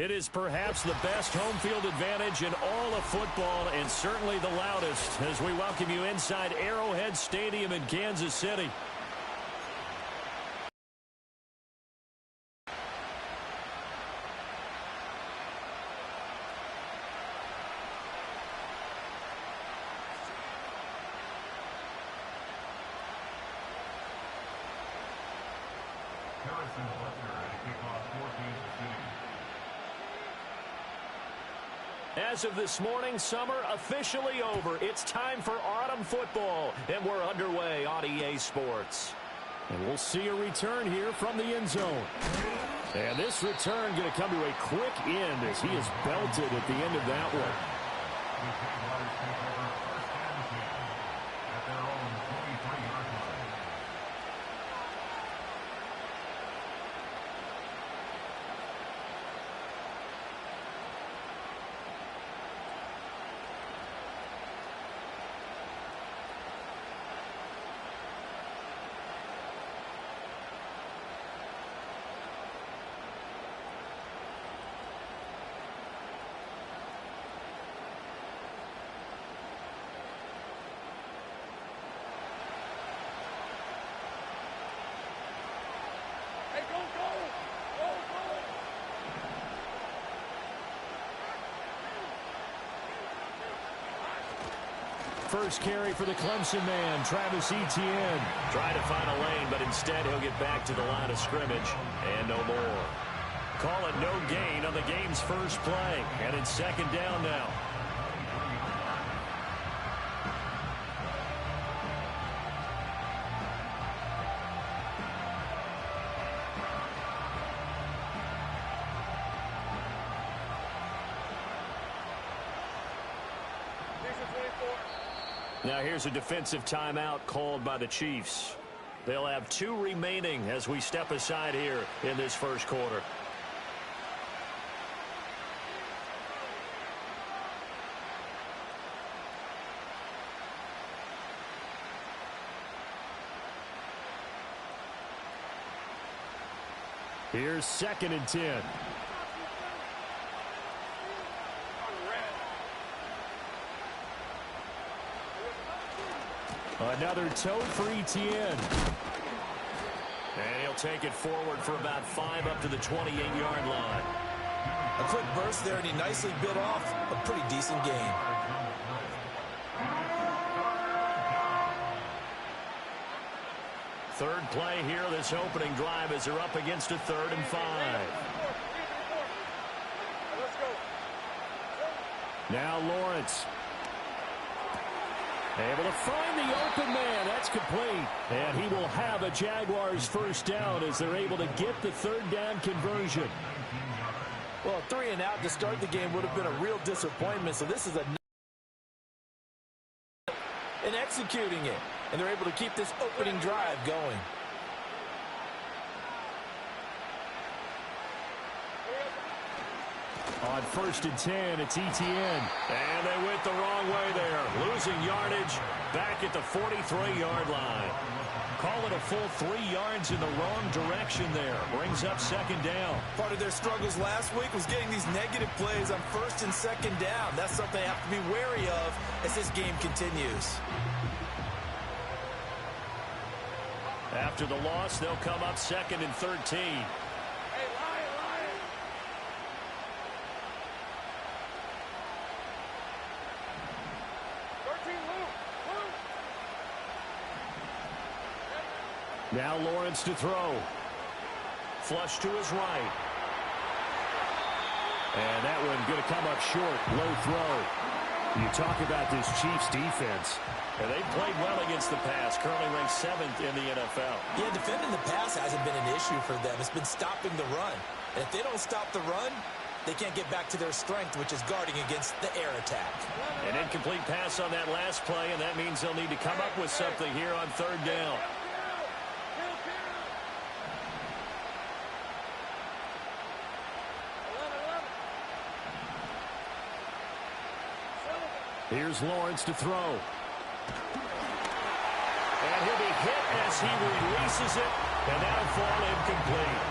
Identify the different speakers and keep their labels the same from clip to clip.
Speaker 1: It is perhaps the best home field advantage in all of football, and certainly the loudest, as we welcome you inside Arrowhead Stadium in Kansas City. As of this morning, summer officially over. It's time for autumn football, and we're underway on EA Sports. And we'll see a return here from the end zone. And this return going to come to a quick end as he is belted at the end of that one. First carry for the Clemson man, Travis Etienne. Trying to find a lane, but instead he'll get back to the line of scrimmage. And no more. Call it no gain on the game's first play. And it's second down now. Now here's a defensive timeout called by the Chiefs. They'll have 2 remaining as we step aside here in this first quarter. Here's 2nd and 10. Another toe for Etienne. And he'll take it forward for about 5 up to the 28-yard line.
Speaker 2: A quick burst there, and he nicely bit off a pretty decent gain.
Speaker 1: Third play here, this opening drive, as they're up against a 3rd and 5. Now Lawrence. Able to find the open man. That's complete. And he will have a Jaguars first down as they're able to get the 3rd down conversion.
Speaker 2: Well, 3 and out to start the game would have been a real disappointment. So this is in executing it. And they're able to keep this opening drive going.
Speaker 1: On 1st and 10, it's Etienne. And they went the wrong way there. Losing yardage back at the 43-yard line. Call it a full 3 yards in the wrong direction there. Brings up 2nd down.
Speaker 2: Part of their struggles last week was getting these negative plays on 1st and 2nd down. That's something they have to be wary of as this game continues.
Speaker 1: After the loss, they'll come up 2nd and 13. Now Lawrence to throw. Flush to his right. And that one going to come up short. Low throw. You talk about this Chiefs defense. And they played well against the pass. Currently ranked 7th in the NFL.
Speaker 2: Yeah, defending the pass hasn't been an issue for them. It's been stopping the run. And if they don't stop the run, they can't get back to their strength, which is guarding against the air attack.
Speaker 1: An incomplete pass on that last play, and that means they'll need to come up with something here on 3rd down. Here's Lawrence to throw. And he'll be hit as he releases it, and that'll fall incomplete.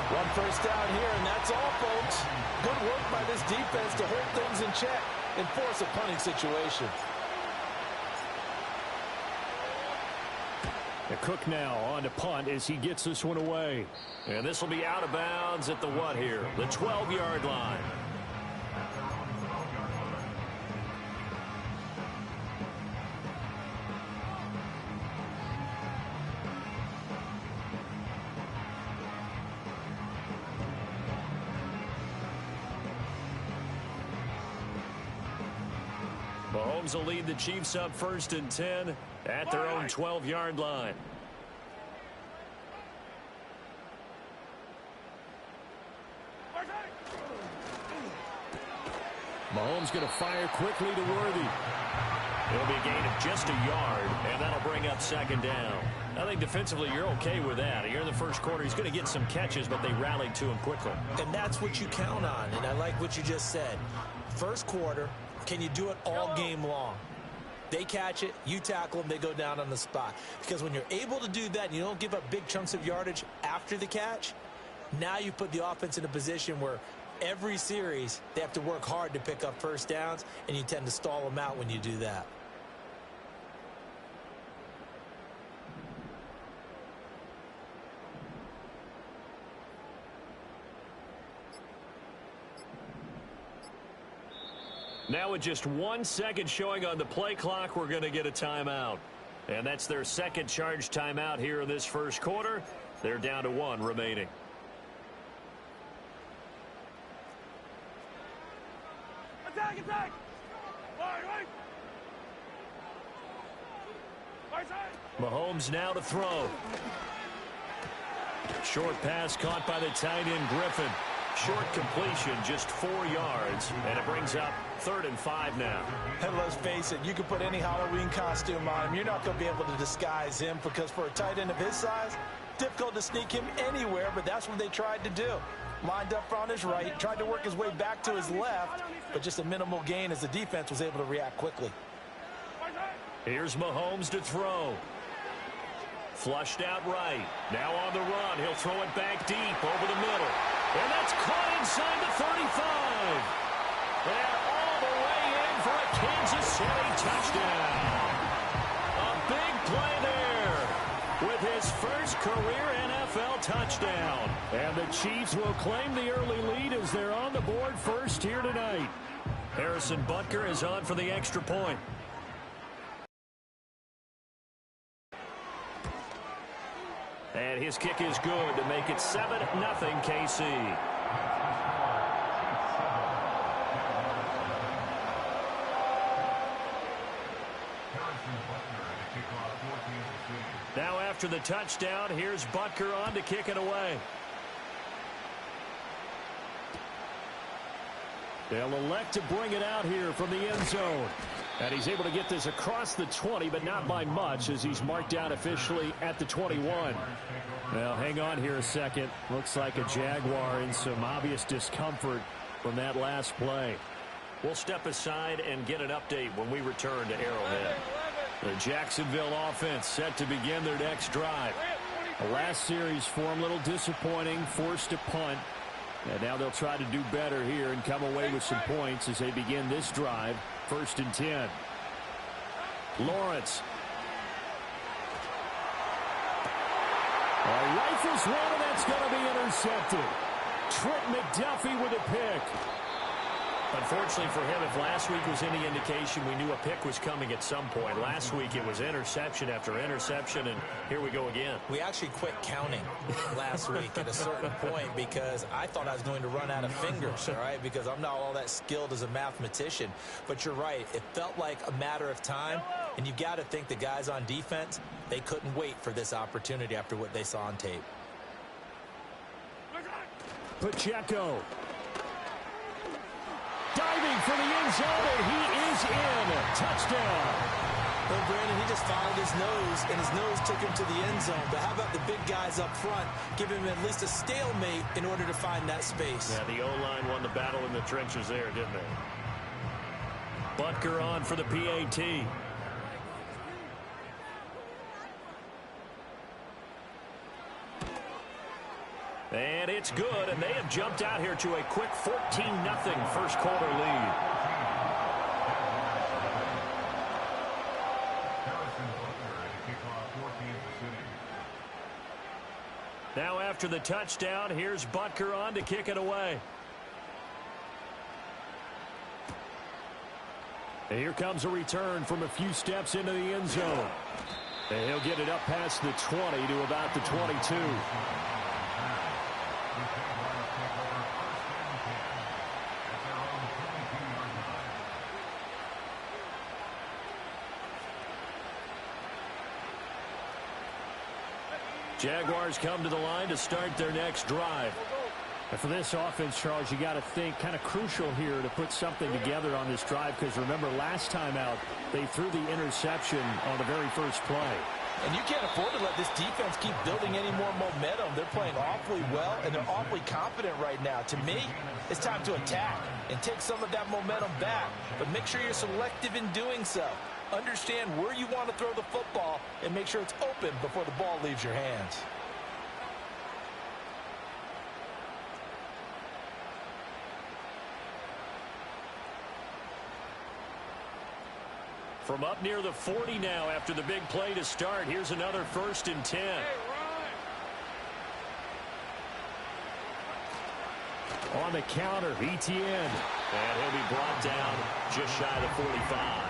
Speaker 2: One first down here, and that's all, folks. Good work by this defense to hold things in check and force a punting situation.
Speaker 1: And Cook now on to punt as he gets this one away. And this will be out of bounds at the what here? The 12-yard line. Mahomes will lead the Chiefs up 1st and 10 at their own 12-yard line. Mahomes going to fire quickly to Worthy. It'll be a gain of just a yard, and that'll bring up 2nd down. I think defensively you're okay with that. Here in the first quarter, he's going to get some catches, but they rallied to him quickly.
Speaker 2: And that's what you count on, and I like what you just said. First quarter, can you do it all game long? They catch it, you tackle them, they go down on the spot. Because when you're able to do that and you don't give up big chunks of yardage after the catch, now you put the offense in a position where every series they have to work hard to pick up first downs, and you tend to stall them out when you do that.
Speaker 1: Now with just 1 second showing on the play clock, we're going to get a timeout. And that's their second charge timeout here in this first quarter. They're down to 1 remaining.
Speaker 3: Attack, attack!
Speaker 1: Mahomes now to throw. Short pass caught by the tight end Griffin. Short completion, just 4 yards, and it brings up 3rd and 5 now.
Speaker 2: And let's face it, you can put any Halloween costume on him. You're not going to be able to disguise him, because for a tight end of his size, difficult to sneak him anywhere, but that's what they tried to do. Lined up on his right, tried to work his way back to his left, but just a minimal gain as the defense was able to react quickly.
Speaker 1: Here's Mahomes to throw. Flushed out right. Now on the run. He'll throw it back deep over the middle. And that's caught inside the 35. And all the way in for a Kansas City touchdown. A big play there with his first career NFL touchdown. And the Chiefs will claim the early lead as they're on the board first here tonight. Harrison Butker is on for the extra point. And his kick is good to make it 7-0 KC. Now after the touchdown, here's Butker on to kick it away. They'll elect to bring it out here from the end zone. And he's able to get this across the 20, but not by much, as he's marked out officially at the 21. Well, hang on here a second. Looks like a Jaguar in some obvious discomfort from that last play. We'll step aside and get an update when we return to Arrowhead. The Jacksonville offense set to begin their next drive. The last series for them, a little disappointing, forced to punt. And now they'll try to do better here and come away with some points as they begin this drive. 1st and 10. Lawrence. Rifles one, and that's going to be intercepted. Trent McDuffie with a pick. Unfortunately for him, if last week was any indication, we knew a pick was coming at some point. Last week it was interception after interception, and here we go again.
Speaker 2: We actually quit counting last week at a certain point because I thought I was going to run out of fingers, all right, because I'm not all that skilled as a mathematician. But you're right. It felt like a matter of time, and you got to think the guys on defense, they couldn't wait for this opportunity after what they saw on tape.
Speaker 1: Pacheco. Diving for the end zone, and he is in. Touchdown.
Speaker 2: Well, Brandon, he just followed his nose, and his nose took him to the end zone. But how about the big guys up front? Give him at least a stalemate in order to find that space.
Speaker 1: Yeah, the O-line won the battle in the trenches there, didn't they? Butker on for the PAT. And it's good, and they have jumped out here to a quick 14-0 first quarter lead. Now after the touchdown, here's Butker on to kick it away. And here comes a return from a few steps into the end zone. And he'll get it up past the 20 to about the 22. Jaguars come to the line to start their next drive.
Speaker 4: And for this offense, Charles, you got to think kind of crucial here to put something together on this drive, because remember last time out they threw the interception on the very first play.
Speaker 2: And you can't afford to let this defense keep building any more momentum. They're playing awfully well, and they're awfully confident right now. To me, it's time to attack and take some of that momentum back, but make sure you're selective in doing so. Understand where you want to throw the football and make sure it's open before the ball leaves your hands.
Speaker 1: From up near the 40 now after the big play to start. Here's another 1st and 10. On the counter, Etienne. And he'll be brought down just shy of the 45.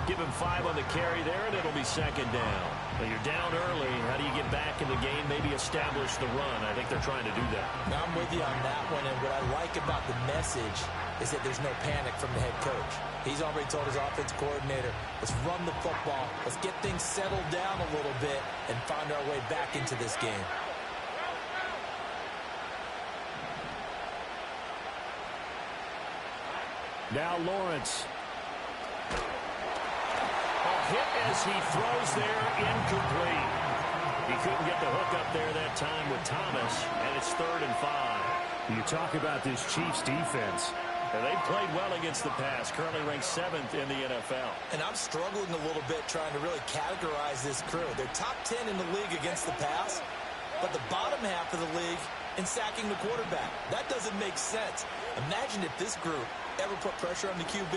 Speaker 1: Give him 5 on the carry there, and it'll be 2nd down. Well, you're down early. How do you get back in the game, maybe establish the run? I think they're trying to do that.
Speaker 2: Now, I'm with you on that one, and what I like about the message is that there's no panic from the head coach. He's already told his offense coordinator, let's run the football, let's get things settled down a little bit and find our way back into this game.
Speaker 1: Now Lawrence. A hit as he throws there, incomplete. He couldn't get the hook up there that time with Thomas, and it's 3rd and 5.
Speaker 4: You talk about this Chiefs defense.
Speaker 1: And they played well against the pass, currently ranked 7th in the NFL.
Speaker 2: And I'm struggling a little bit trying to really categorize this crew. They're top 10 in the league against the pass, but the bottom half of the league in sacking the quarterback. That doesn't make sense. Imagine if this group ever put pressure on the QB,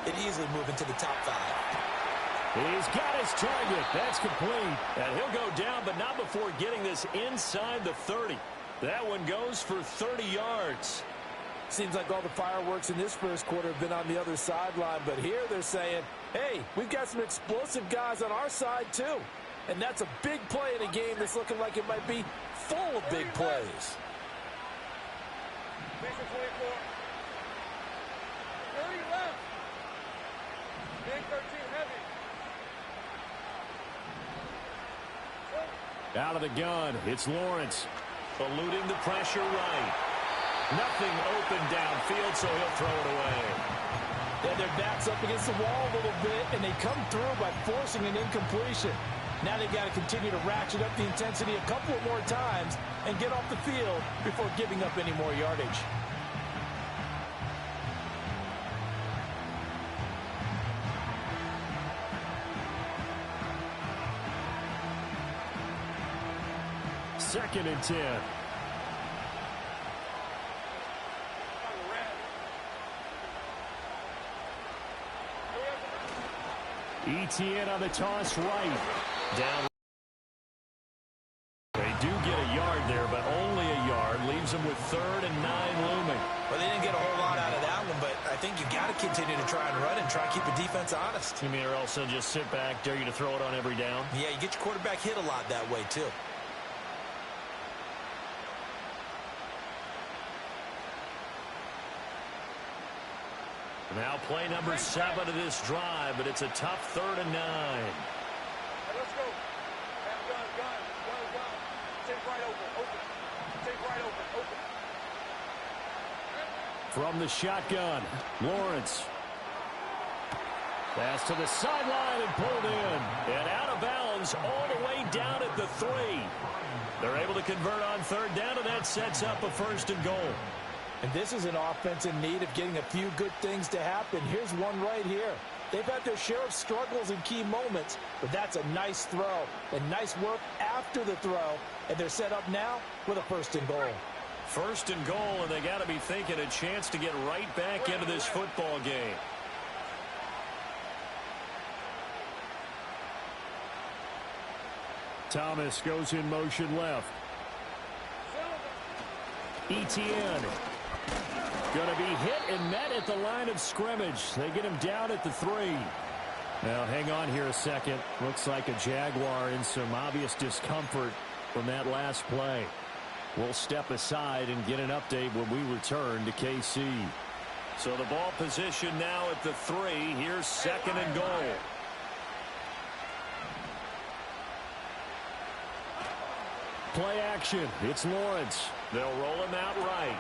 Speaker 2: it'd easily move into the top 5.
Speaker 1: He's got his target. That's complete. And he'll go down, but not before getting this inside the 30. That one goes for 30 yards.
Speaker 2: Seems like all the fireworks in this first quarter have been on the other sideline, but here they're saying, hey, we've got some explosive guys on our side too. And that's a big play in a game that's looking like it might be full of big plays.
Speaker 3: 30 left. Big 13 heavy.
Speaker 1: Out of the gun, it's Lawrence. Eluding the pressure right. Nothing open downfield, so he'll throw it away.
Speaker 2: Yeah, their back's up against the wall a little bit, and they come through by forcing an incompletion. Now they've got to continue to ratchet up the intensity a couple of more times and get off the field before giving up any more yardage.
Speaker 1: Second and 10. Etienne on the toss right. Down. They do get a yard there, but only a yard. Leaves them with 3rd and 9 looming.
Speaker 2: Well, they didn't get a whole lot out of that one, but I think you got to continue to try and run and try and keep the defense honest.
Speaker 1: You mean or also just sit back, dare you to throw it on every down?
Speaker 2: Yeah, you get your quarterback hit a lot that way, too.
Speaker 1: Now play number 7 of this drive, but it's a tough 3rd and 9.
Speaker 3: Let's go. Gun. Take right open. Take right open.
Speaker 1: From the shotgun, Lawrence. Pass to the sideline and pulled in. And out of bounds all the way down at the 3. They're able to convert on 3rd down, and that sets up a 1st and goal.
Speaker 2: And this is an offense in need of getting a few good things to happen. Here's one right here. They've had their share of struggles in key moments, but that's a nice throw and nice work after the throw, and they're set up now with a 1st and goal.
Speaker 1: 1st and goal, and they got to be thinking a chance to get right back into this football game.
Speaker 4: Thomas goes in motion left. Etienne going to be hit and met at the line of scrimmage. They get him down at the 3. Now, hang on here a second. Looks like a Jaguar in some obvious discomfort from that last play. We'll step aside and get an update when we return to KC.
Speaker 1: So the ball position now at the 3. Here's 2nd and goal.
Speaker 4: Play action. It's Lawrence.
Speaker 1: They'll roll him out right.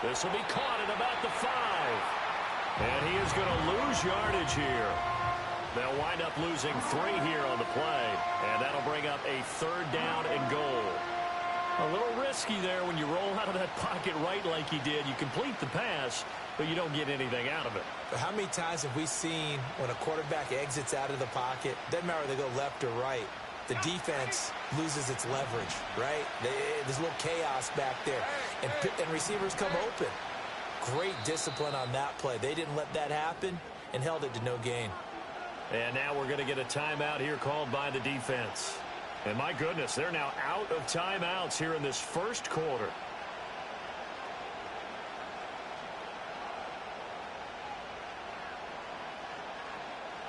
Speaker 1: This will be caught at about the 5. And he is going to lose yardage here. They'll wind up losing 3 here on the play. And that'll bring up a 3rd down and goal. A little risky there when you roll out of that pocket right like he did. You complete the pass, but you don't get anything out of it.
Speaker 2: But how many times have we seen when a quarterback exits out of the pocket, doesn't matter whether they go left or right, the defense loses its leverage, right? There's a little chaos back there, and receivers come open. Great discipline on that play. They didn't let that happen and held it to no gain.
Speaker 1: And now we're going to get a timeout here called by the defense. And my goodness, they're now out of timeouts here in this 1st quarter.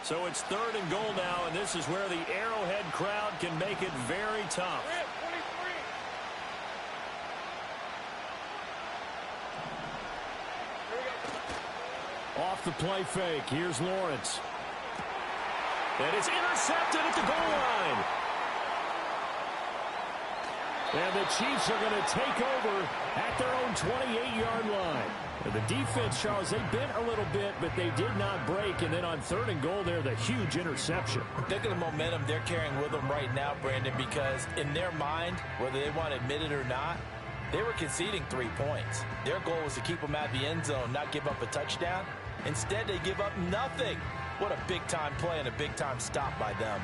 Speaker 1: So it's 3rd and goal now, and this is where the Arrowhead crowd can make it very tough.
Speaker 4: Off the play fake. Here's Lawrence.
Speaker 1: And it's intercepted at the goal line.
Speaker 4: And the Chiefs are going to take over at their own 28-yard line. And the defense, Charles, they bent a little bit, but they did not break. And then on 3rd and goal there, the huge interception.
Speaker 2: Look at the momentum they're carrying with them right now, Brandon, because in their mind, whether they want to admit it or not, they were conceding 3 points. Their goal was to keep them at the end zone, not give up a touchdown. Instead, they give up nothing. What a big-time play and a big-time stop by them.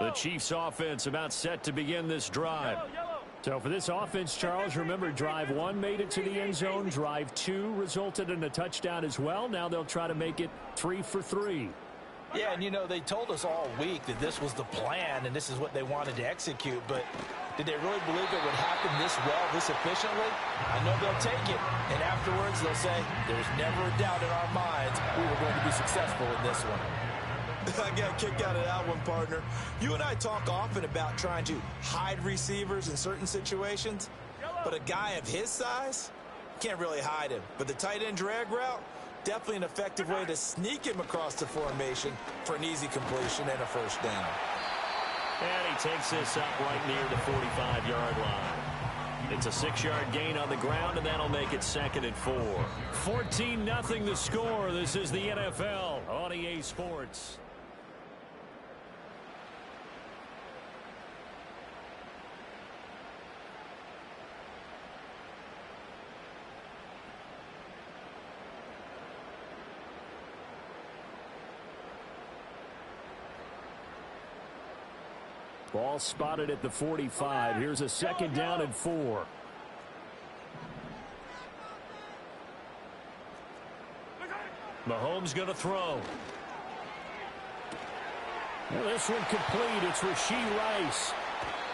Speaker 1: The Chiefs offense about set to begin this drive.
Speaker 4: So for this offense, Charles, remember drive 1 made it to the end zone. Drive 2 resulted in a touchdown as well. Now they'll try to make it 3 for 3.
Speaker 2: Yeah, and you know, they told us all week that this was the plan and this is what they wanted to execute, but did they really believe it would happen this well, this efficiently? I know they'll take it, and afterwards they'll say, there's never a doubt in our minds we were going to be successful in this one. I got a kick out of that one, partner. You and I talk often about trying to hide receivers in certain situations, but a guy of his size, can't really hide him. But the tight end drag route, definitely an effective way to sneak him across the formation for an easy completion and a 1st down.
Speaker 1: And he takes this up right near the 45-yard line. It's a 6-yard gain on the ground, and that'll make it 2nd and 4.
Speaker 4: 14-0 the score. This is the NFL on EA Sports. Ball spotted at the 45. Here's a 2nd down and 4.
Speaker 1: Mahomes going to throw.
Speaker 4: Well, this one complete. It's Rashee Rice.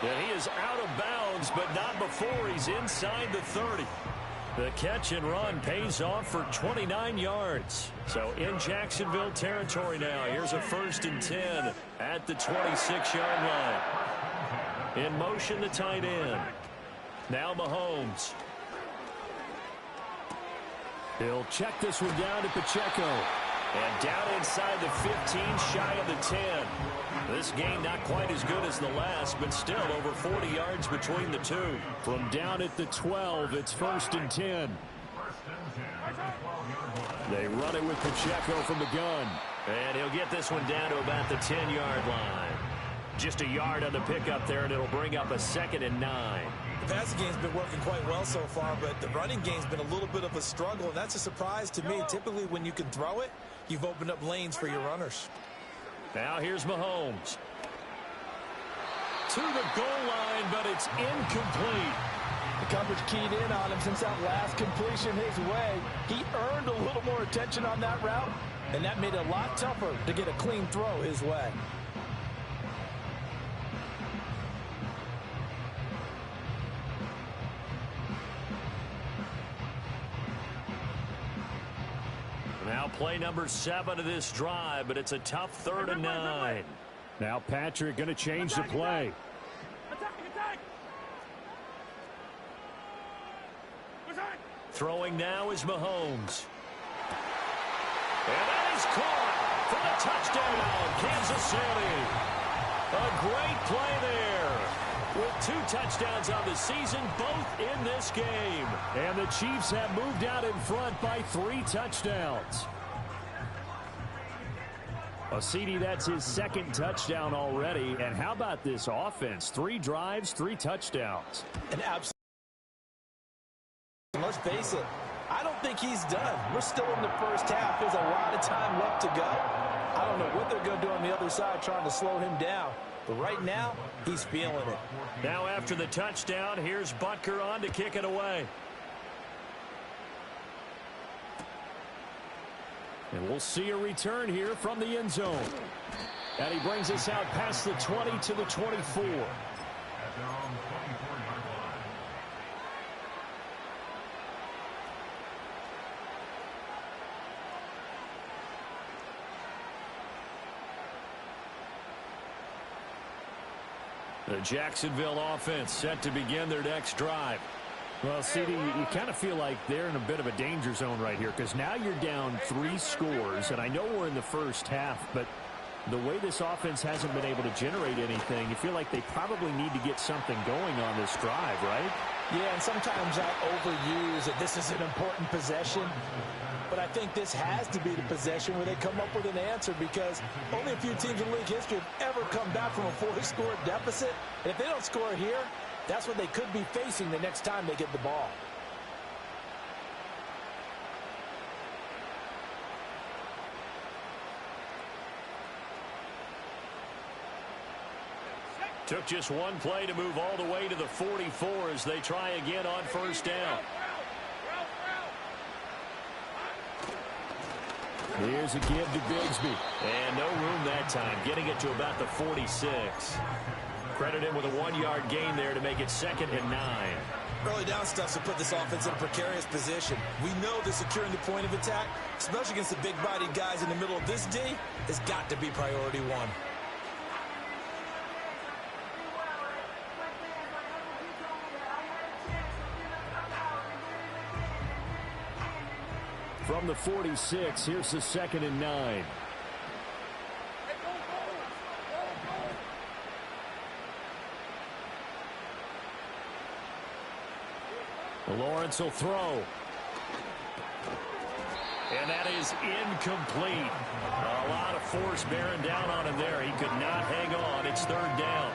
Speaker 1: And he is out of bounds, but not before he's inside the 30. The catch and run pays off for 29 yards. So in Jacksonville territory now. Here's a 1st and 10 at the 26-yard line. In motion, the tight end. Now Mahomes.
Speaker 4: He'll check this one down to Pacheco.
Speaker 1: And down inside the 15, shy of the 10. This game not quite as good as the last, but still over 40 yards between the two.
Speaker 4: From down at the 12, it's 1st and 10. They run it with Pacheco from the gun.
Speaker 1: And he'll get this one down to about the 10-yard line. Just a yard on the pickup there, and it'll bring up a 2nd and 9.
Speaker 2: The passing game's been working quite well so far, but the running game's been a little bit of a struggle, and that's a surprise to me. Typically, when you can throw it, you've opened up lanes for your runners.
Speaker 1: Now here's Mahomes. To the goal line, but it's incomplete.
Speaker 5: The coverage keyed in on him since that last completion his way. He earned a little more attention on that route, and that made it a lot tougher to get a clean throw his way.
Speaker 1: Now play number 7 of this drive, but it's a tough 3rd and 9.
Speaker 4: Now Patrick going to change the play.
Speaker 1: Throwing now is Mahomes. And that is caught for the touchdown, Kansas City. A great play there. With 2 touchdowns on the season, both in this game.
Speaker 4: And the Chiefs have moved out in front by 3 touchdowns. CD, that's his 2nd touchdown already. And how about this offense? 3 drives, 3 touchdowns.
Speaker 2: An absolute. Let's face it, I don't think he's done. We're still in the first half. There's a lot of time left to go. I don't know what they're going to do on the other side trying to slow him down. But right now, he's feeling it.
Speaker 1: Now after the touchdown, here's Butker on to kick it away.
Speaker 4: And we'll see a return here from the end zone. And he brings us out past the 20 to the 24.
Speaker 1: The Jacksonville offense set to begin their next drive.
Speaker 4: Well, CD, you kind of feel like they're in a bit of a danger zone right here because now you're down 3 scores, and I know we're in the first half, but the way this offense hasn't been able to generate anything, you feel like they probably need to get something going on this drive, right?
Speaker 5: Yeah, and sometimes I overuse that this is an important possession. But I think this has to be the possession where they come up with an answer because only a few teams in league history have ever come back from a 4-score deficit. And if they don't score here, that's what they could be facing the next time they get the ball.
Speaker 1: Took just one play to move all the way to the 44 as they try again on 1st down.
Speaker 4: Here's a give to Bigsby.
Speaker 1: And no room that time, getting it to about the 46. Credit him with a 1-yard gain there to make it 2nd and 9.
Speaker 2: Early down stuff to put this offense in a precarious position. We know that securing the point of attack, especially against the big-bodied guys in the middle of this D, has got to be priority 1.
Speaker 4: From the 46, here's the 2nd and 9.
Speaker 1: Lawrence will throw. And that is incomplete. A lot of force bearing down on him there. He could not hang on. It's 3rd down.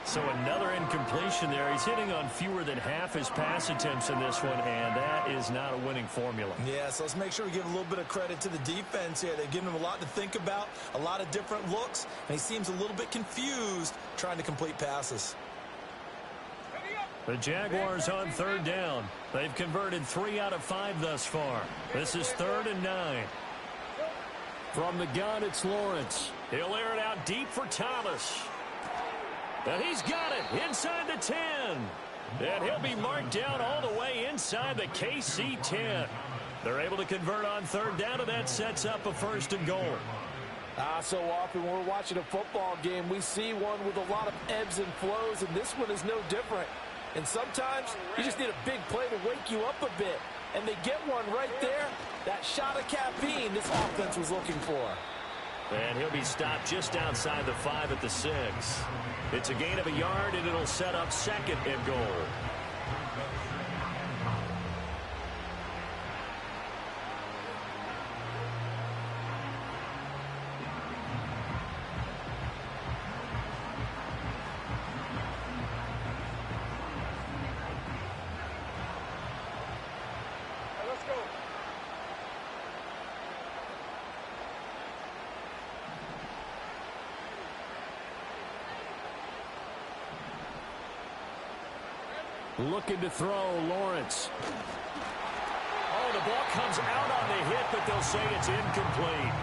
Speaker 1: So another incompletion there. He's hitting on fewer than half his pass attempts in this one, and that is not a winning formula.
Speaker 2: Yeah, so let's make sure we give a little bit of credit to the defense here. They've given him a lot to think about, a lot of different looks, and he seems a little bit confused trying to complete passes.
Speaker 1: The Jaguars on 3rd down. They've converted 3 out of 5 thus far. This is 3rd and 9.
Speaker 4: From the gun, it's Lawrence.
Speaker 1: He'll air it out deep for Thomas. And he's got it inside the 10. And he'll be marked down all the way inside the KC 10. They're able to convert on 3rd down, and that sets up a 1st and goal.
Speaker 5: So often when we're watching a football game, we see one with a lot of ebbs and flows, and this one is no different. And sometimes you just need a big play to wake you up a bit. And they get one right there. That shot of caffeine this offense was looking for.
Speaker 1: And he'll be stopped just outside the 5 at the 6. It's a gain of a yard, and it'll set up 2nd and goal.
Speaker 3: Let's go.
Speaker 4: Looking to throw, Lawrence.
Speaker 1: Oh, the ball comes out on the hit, but they'll say it's incomplete.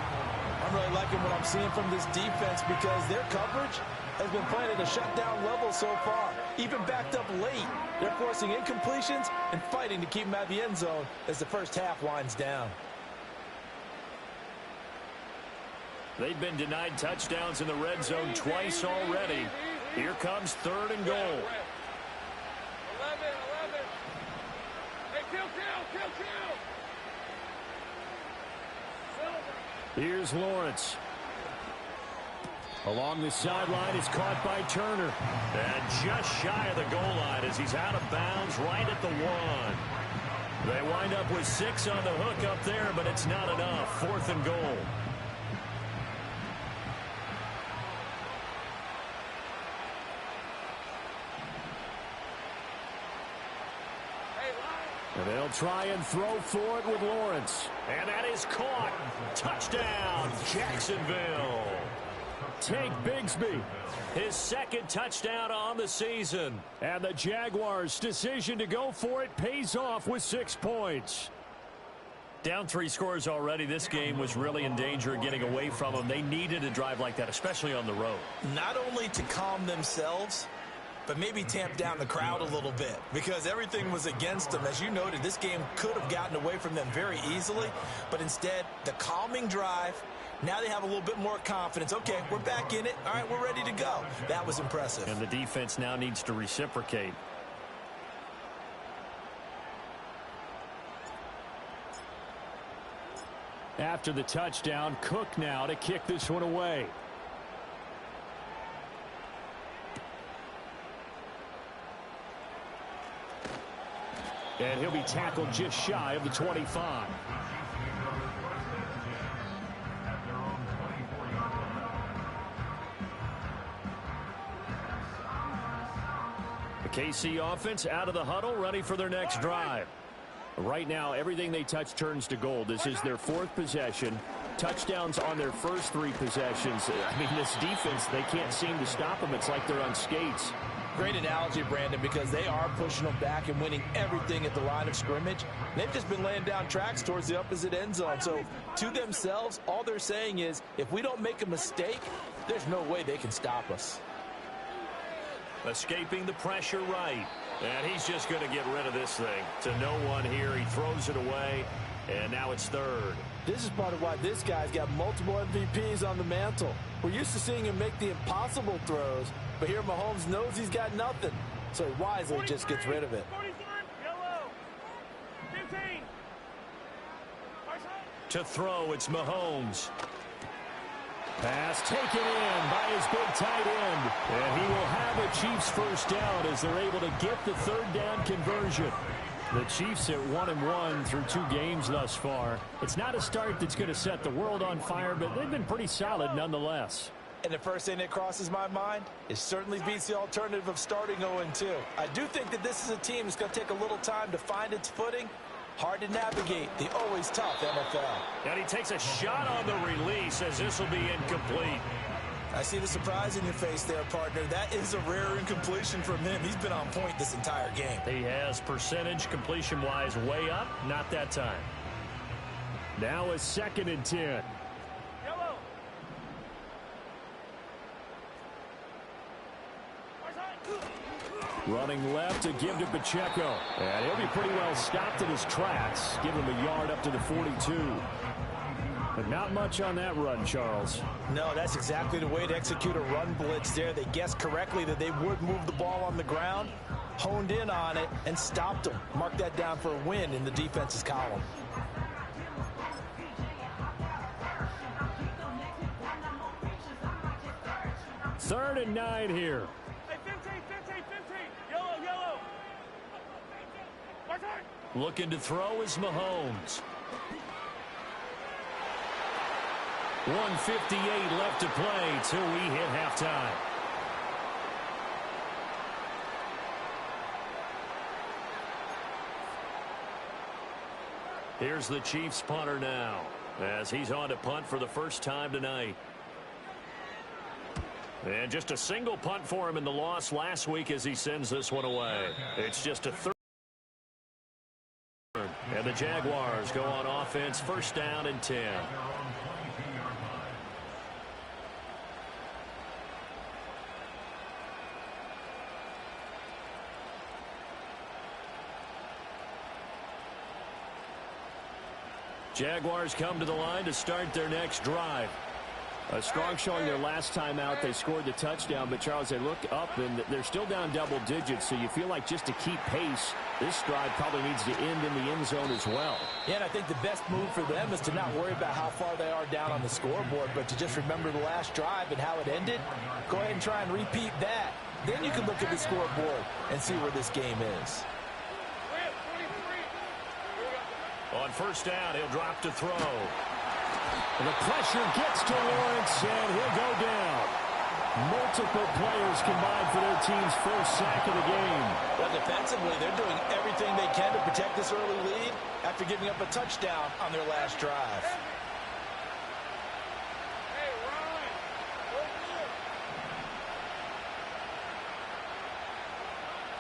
Speaker 5: I'm really liking what I'm seeing from this defense because their coverage has been playing at a shutdown level so far. Even backed up late, they're forcing incompletions and fighting to keep them out of the end zone as the first half winds down.
Speaker 1: They've been denied touchdowns in the red zone twice already. Here comes 3rd and goal.
Speaker 3: 11. Hey, kill.
Speaker 4: Here's Lawrence. Along the sideline, is caught by Turner.
Speaker 1: And just shy of the goal line as he's out of bounds right at the 1. They wind up with 6 on the hook up there, but it's not enough. 4th and goal.
Speaker 4: And they'll try and throw for it with Lawrence.
Speaker 1: And that is caught. Touchdown, Jacksonville.
Speaker 4: Take Bigsby.
Speaker 1: His 2nd touchdown on the season.
Speaker 4: And the Jaguars' decision to go for it pays off with 6 points.
Speaker 1: Down 3 scores already. This game was really in danger of getting away from them. They needed a drive like that, especially on the road.
Speaker 2: Not only to calm themselves, but maybe tamp down the crowd a little bit because everything was against them. As you noted, this game could have gotten away from them very easily, but instead, the calming drive, now they have a little bit more confidence. Okay, we're back in it. All right, we're ready to go. That was impressive.
Speaker 1: And the defense now needs to reciprocate.
Speaker 4: After the touchdown, Cook now to kick this one away. And he'll be tackled just shy of the 25.
Speaker 1: The KC offense out of the huddle, ready for their next drive.
Speaker 4: Right now, everything they touch turns to gold. This is their 4th possession. Touchdowns on their first 3 possessions. I mean, this defense, they can't seem to stop them. It's like they're on skates.
Speaker 5: Great analogy, Brandon, because they are pushing them back and winning everything at the line of scrimmage. They've just been laying down tracks towards the opposite end zone. So to themselves, all they're saying is, if we don't make a mistake, there's no way they can stop us.
Speaker 1: Escaping the pressure right. And he's just going to get rid of this thing. To no one here. He throws it away. And now it's 3rd.
Speaker 5: This is part of why this guy's got multiple MVPs on the mantle. We're used to seeing him make the impossible throws, but here Mahomes knows he's got nothing, so he wisely just gets rid of it.
Speaker 3: 43, yellow, 15.
Speaker 1: To throw, it's Mahomes.
Speaker 4: Pass taken in by his big tight end. And he will have a Chiefs first down as they're able to get the 3rd down conversion. The Chiefs at 1-1 through 2 games thus far. It's not a start that's going to set the world on fire, but they've been pretty solid nonetheless.
Speaker 5: And the first thing that crosses my mind is certainly beats the alternative of starting 0-2. I do think that this is a team that's going to take a little time to find its footing. Hard to navigate the always tough NFL.
Speaker 1: And he takes a shot on the release as this will be incomplete.
Speaker 2: I see the surprise in your face there, partner. That is a rare incompletion from him. He's been on point this entire game.
Speaker 1: He has percentage completion-wise way up. Not that time.
Speaker 4: Now a 2nd and 10.
Speaker 3: Yellow.
Speaker 4: Running left to give to Pacheco. And he'll be pretty well stopped in his tracks. Give him a yard up to the 42. But not much on that run, Charles.
Speaker 5: No, that's exactly the way to execute a run blitz there. They guessed correctly that they would move the ball on the ground, honed in on it, and stopped them. Mark that down for a win in the defense's column.
Speaker 4: 3rd and 9 here.
Speaker 3: Hey, 15. Yellow. My turn.
Speaker 1: Looking to throw is Mahomes. 1:58 left to play till we hit halftime. Here's the Chiefs punter now, as he's on to punt for the first time tonight. And just a single punt for him in the loss last week as he sends this one away. It's just a third. And the Jaguars go on offense, 1st down and 10. Jaguars come to the line to start their next drive.
Speaker 4: A strong showing their last time out. They scored the touchdown, but Charles, they look up and they're still down double digits, so you feel like just to keep pace, this drive probably needs to end in the end zone as well.
Speaker 5: Yeah, and I think the best move for them is to not worry about how far they are down on the scoreboard, but to just remember the last drive and how it ended. Go ahead and try and repeat that. Then you can look at the scoreboard and see where this game is.
Speaker 1: On 1st down, he'll drop to throw.
Speaker 4: And the pressure gets to Lawrence, and he'll go down. Multiple players combined for their team's first sack of the game.
Speaker 5: Well, defensively, they're doing everything they can to protect this early lead after giving up a touchdown on their last drive.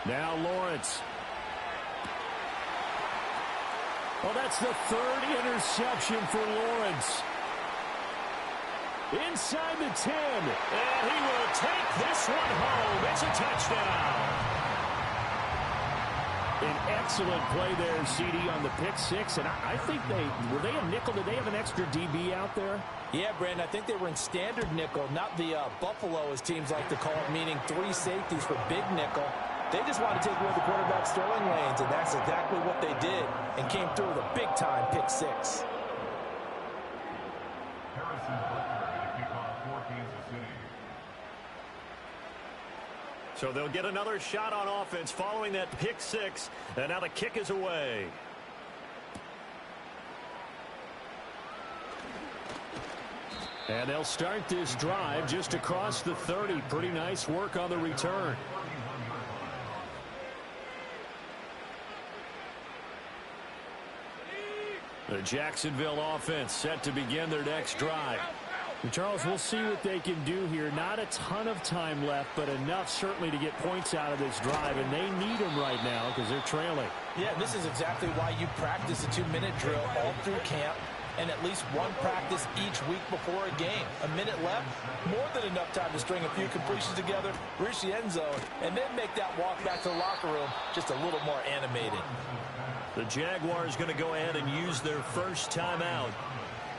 Speaker 4: Now Lawrence. Well, that's the 3rd interception for Lawrence. Inside the 10.
Speaker 1: And he will take this one home. It's a touchdown.
Speaker 4: An excellent play there, CD, on the pick 6. And I think were they a nickel? Did they have an extra DB out there?
Speaker 5: Yeah, Brandon, I think they were in standard nickel, not the Buffalo, as teams like to call it, meaning 3 safeties for big nickel. They just wanted to take away the quarterback's throwing lanes, and that's exactly what they did, and came through with a big-time pick 6.
Speaker 1: So they'll get another shot on offense following that pick 6, and now the kick is away.
Speaker 4: And they'll start this drive just across the 30. Pretty nice work on the return.
Speaker 1: The Jacksonville offense set to begin their next drive.
Speaker 4: And Charles, we'll see what they can do here. Not a ton of time left, but enough certainly to get points out of this drive, and they need them right now because they're trailing.
Speaker 5: Yeah, this is exactly why you practice a 2-minute drill all through camp and at least one practice each week before a game. A minute left, more than enough time to string a few completions together, reach the end zone, and then make that walk back to the locker room just a little more animated.
Speaker 1: The Jaguars going to go ahead and use their first timeout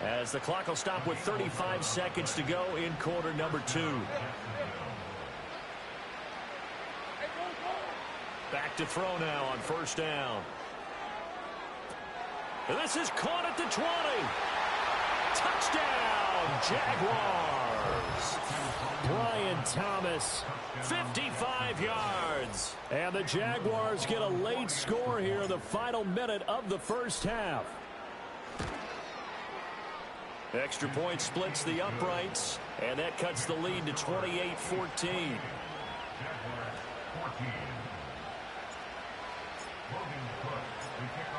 Speaker 1: as the clock will stop with 35 seconds to go in quarter number 2. Back to throw now on 1st down. And this is caught at the 20. Touchdown, Jaguars.
Speaker 4: Brian Thomas.
Speaker 1: 55 yards.
Speaker 4: And the Jaguars get a late score here in the final minute of the first half.
Speaker 1: Extra point splits the uprights, and that cuts the lead to 28-14.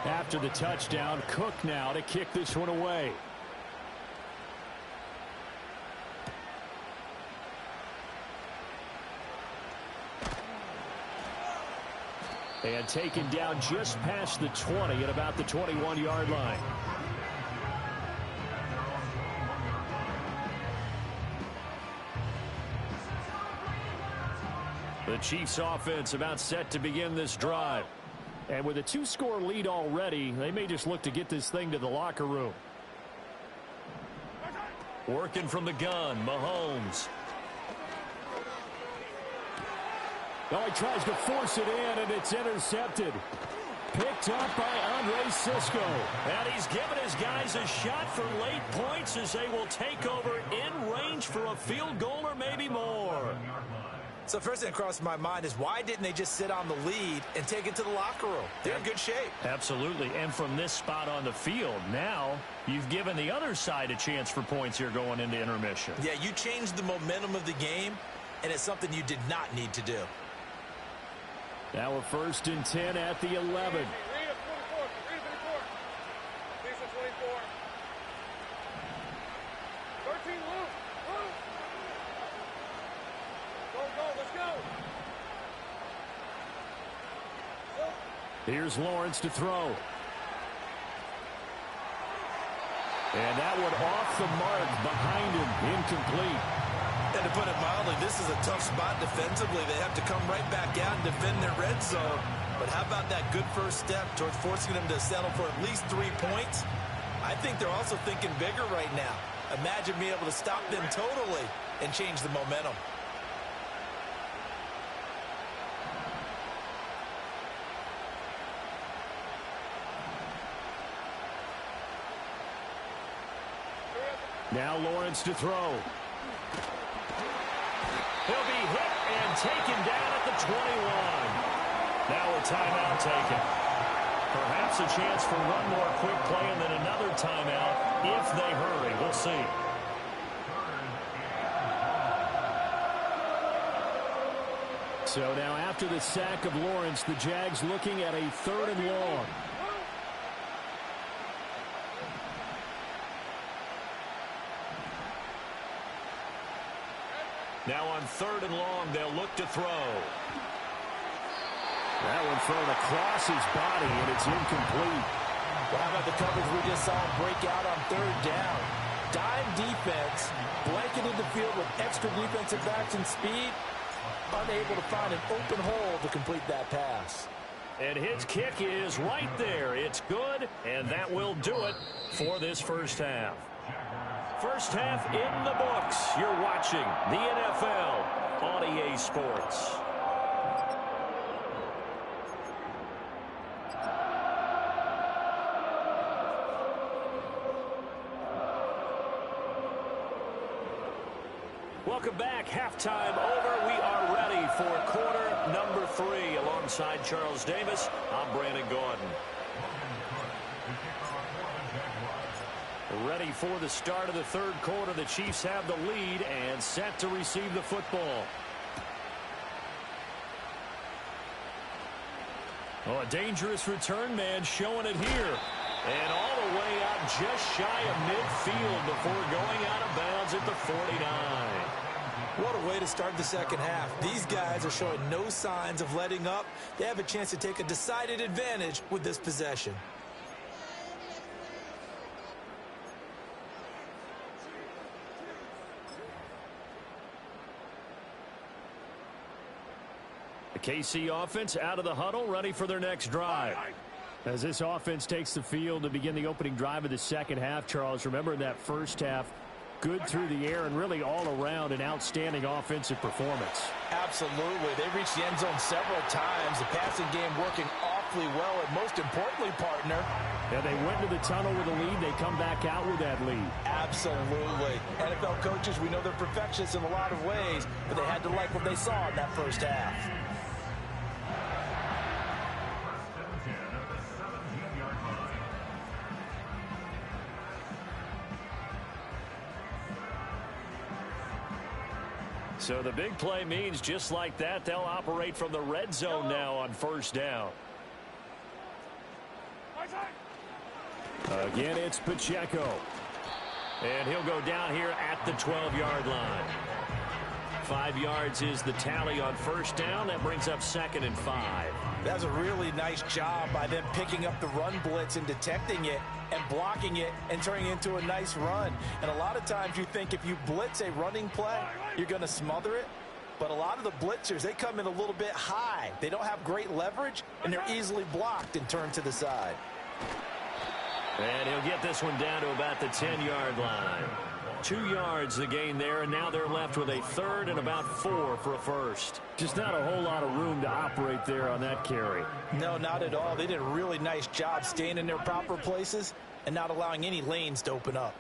Speaker 4: After the touchdown, Cook now to kick this one away. And taken down just past the 20 at about the 21-yard line.
Speaker 1: The Chiefs offense about set to begin this drive.
Speaker 4: And with a 2-score lead already, they may just look to get this thing to the locker room.
Speaker 1: Working from the gun, Mahomes.
Speaker 4: Oh, he tries to force it in, and it's intercepted. Picked up by Andre Cisco.
Speaker 1: And he's given his guys a shot for late points as they will take over in range for a field goal or maybe more.
Speaker 2: So first thing that crossed my mind is why didn't they just sit on the lead and take it to the locker room? They're in good shape.
Speaker 1: Absolutely. And from this spot on the field, now you've given the other side a chance for points here going into intermission.
Speaker 2: Yeah, you changed the momentum of the game, and it's something you did not need to do.
Speaker 4: Now we're 1st and 10 at the 11.
Speaker 3: Read it 24. Read it 24. Please 24. 13 loose. Loose. Go, let's go.
Speaker 4: Here's Lawrence to throw. And that one off the mark behind him, incomplete.
Speaker 2: And to put it mildly, this is a tough spot defensively. They have to come right back out and defend their red zone. But how about that good first step towards forcing them to settle for at least 3 points? I think they're also thinking bigger right now. Imagine being able to stop them totally and change the momentum.
Speaker 4: Now Lawrence to throw.
Speaker 1: He'll be hit and taken down at the 21. Now a timeout taken. Perhaps a chance for one more quick play and then another timeout if they hurry. We'll see.
Speaker 4: So now after the sack of Lawrence, the Jags looking at a 3rd and long.
Speaker 1: Now on 3rd and long, they'll look to throw.
Speaker 4: That one thrown across his body, and it's incomplete.
Speaker 5: Well, how about the coverage we just saw him break out on 3rd down? Dime defense, blanketed the field with extra defensive backs and speed, unable to find an open hole to complete that pass.
Speaker 1: And his kick is right there. It's good, and that will do it for this first half. First half in the books. You're watching the NFL on EA Sports. Welcome back. Halftime over. We are ready for quarter number 3. Alongside Charles Davis, I'm Brandon Gordon. Ready for the start of the 3rd quarter. The Chiefs have the lead and set to receive the football. Oh, a dangerous return man showing it here. And all the way out just shy of midfield before going out of bounds at the 49.
Speaker 2: What a way to start the second half. These guys are showing no signs of letting up. They have a chance to take a decided advantage with this possession.
Speaker 1: The KC offense out of the huddle, ready for their next drive.
Speaker 4: As this offense takes the field to begin the opening drive of the second half, Charles, remember in that first half, good through the air and really all around an outstanding offensive performance.
Speaker 5: Absolutely. They reached the end zone several times. The passing game working awfully well, and most importantly, partner.
Speaker 4: And they went to the tunnel with a lead. They come back out with that lead.
Speaker 5: Absolutely. NFL coaches, we know they're perfectionists in a lot of ways, but they had to like what they saw in that first half.
Speaker 1: So the big play means just like that, they'll operate from the red zone now on 1st down.
Speaker 4: Again, it's Pacheco.
Speaker 1: And he'll go down here at the 12-yard line. 5 yards is the tally on 1st down. That brings up 2nd and 5.
Speaker 5: That was a really nice job by them picking up the run blitz and detecting it and blocking it and turning it into a nice run. And a lot of times you think if you blitz a running play, you're going to smother it. But a lot of the blitzers, they come in a little bit high. They don't have great leverage, and they're easily blocked and turned to the side.
Speaker 1: And he'll get this one down to about the 10-yard line. 2 yards the gain there, and now they're left with a third and about 4 for a first.
Speaker 4: Just not a whole lot of room to operate there on that carry.
Speaker 5: No, not at all. They did a really nice job staying in their proper places and not allowing any lanes to open up.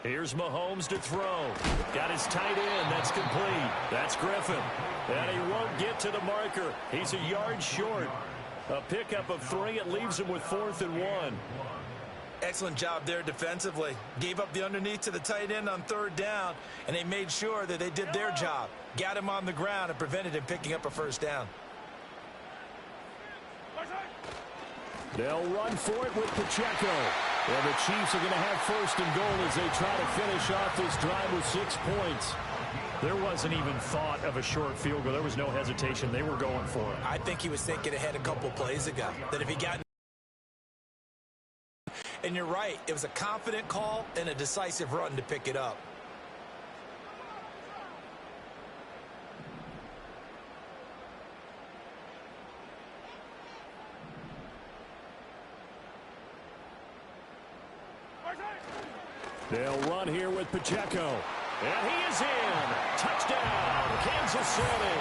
Speaker 1: Here's Mahomes to throw. Got his tight end. That's complete. That's Griffin. And he won't get to the marker. He's a yard short. A pickup of 3. It leaves him with 4th and 1.
Speaker 2: Excellent job there defensively. Gave up the underneath to the tight end on 3rd down, and they made sure that they did their job. Got him on the ground and prevented him picking up a first down.
Speaker 4: They'll run for it with Pacheco. And the Chiefs are going to have 1st and goal as they try to finish off this drive with 6 points.
Speaker 1: There wasn't even thought of a short field goal. There was no hesitation. They were going for it.
Speaker 2: I think he was thinking ahead a couple plays ago, that if he got... And you're right, it was a confident call and a decisive run to pick it up.
Speaker 1: They'll run here with Pacheco. And he is in. Touchdown, Kansas City.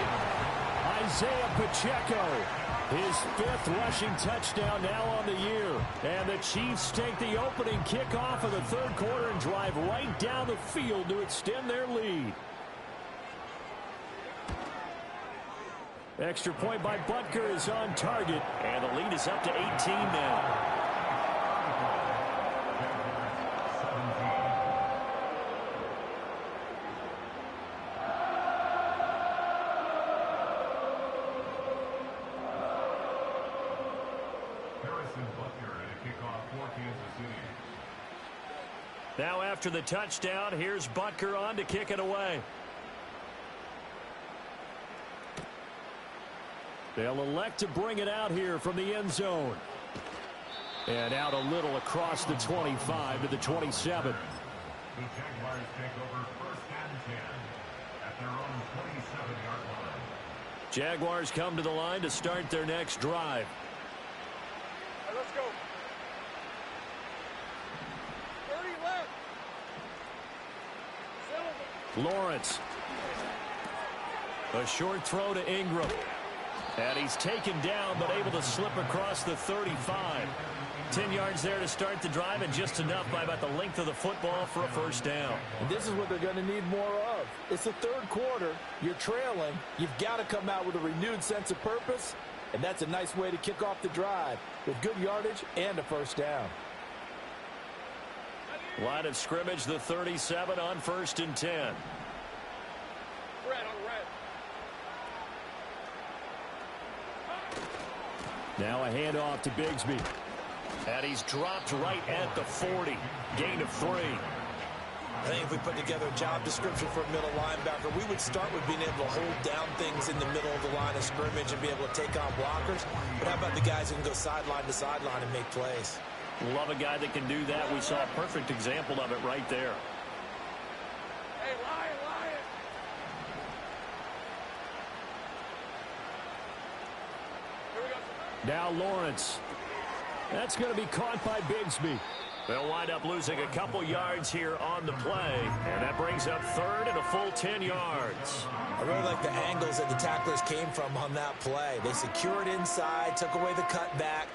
Speaker 1: Isaiah Pacheco, his 5th rushing touchdown now on the year. And the Chiefs take the opening kickoff of the 3rd quarter and drive right down the field to extend their lead. Extra point by Butker is on target. And the lead is up to 18 now. Now after the touchdown, here's Butker on to kick it away. They'll elect to bring it out here from the end zone. And out a little across the 25 to the 27.
Speaker 6: The Jaguars take over 1st and 10 at their own 27-yard line.
Speaker 1: Jaguars come to the line to start their next drive.
Speaker 3: All right, let's go. 30 left.
Speaker 1: Lawrence. A short throw to Ingram. And he's taken down, but able to slip across the 35. 10 yards there to start the drive, and just enough by about the length of the football for a first down.
Speaker 5: And this is what they're going to need more of. It's the 3rd quarter. You're trailing. You've got to come out with a renewed sense of purpose, and that's a nice way to kick off the drive with good yardage and a first down.
Speaker 1: Line of scrimmage, the 37 on 1st and 10.
Speaker 3: Red on red.
Speaker 1: Now a handoff to Bigsby. And he's dropped right at the 40. Gain of 3.
Speaker 2: I think if we put together a job description for a middle linebacker, we would start with being able to hold down things in the middle of the line of scrimmage and be able to take on blockers. But how about the guys who can go sideline to sideline and make plays?
Speaker 1: Love a guy that can do that. We saw a perfect example of it right there.
Speaker 3: Hey, Lion, Lion. Here we go.
Speaker 1: Now Lawrence. That's going to be caught by Bigsby. They'll wind up losing a couple yards here on the play. And that brings up 3rd and a full 10 yards.
Speaker 2: I really like the angles that the tacklers came from on that play. They secured inside, took away the cutback.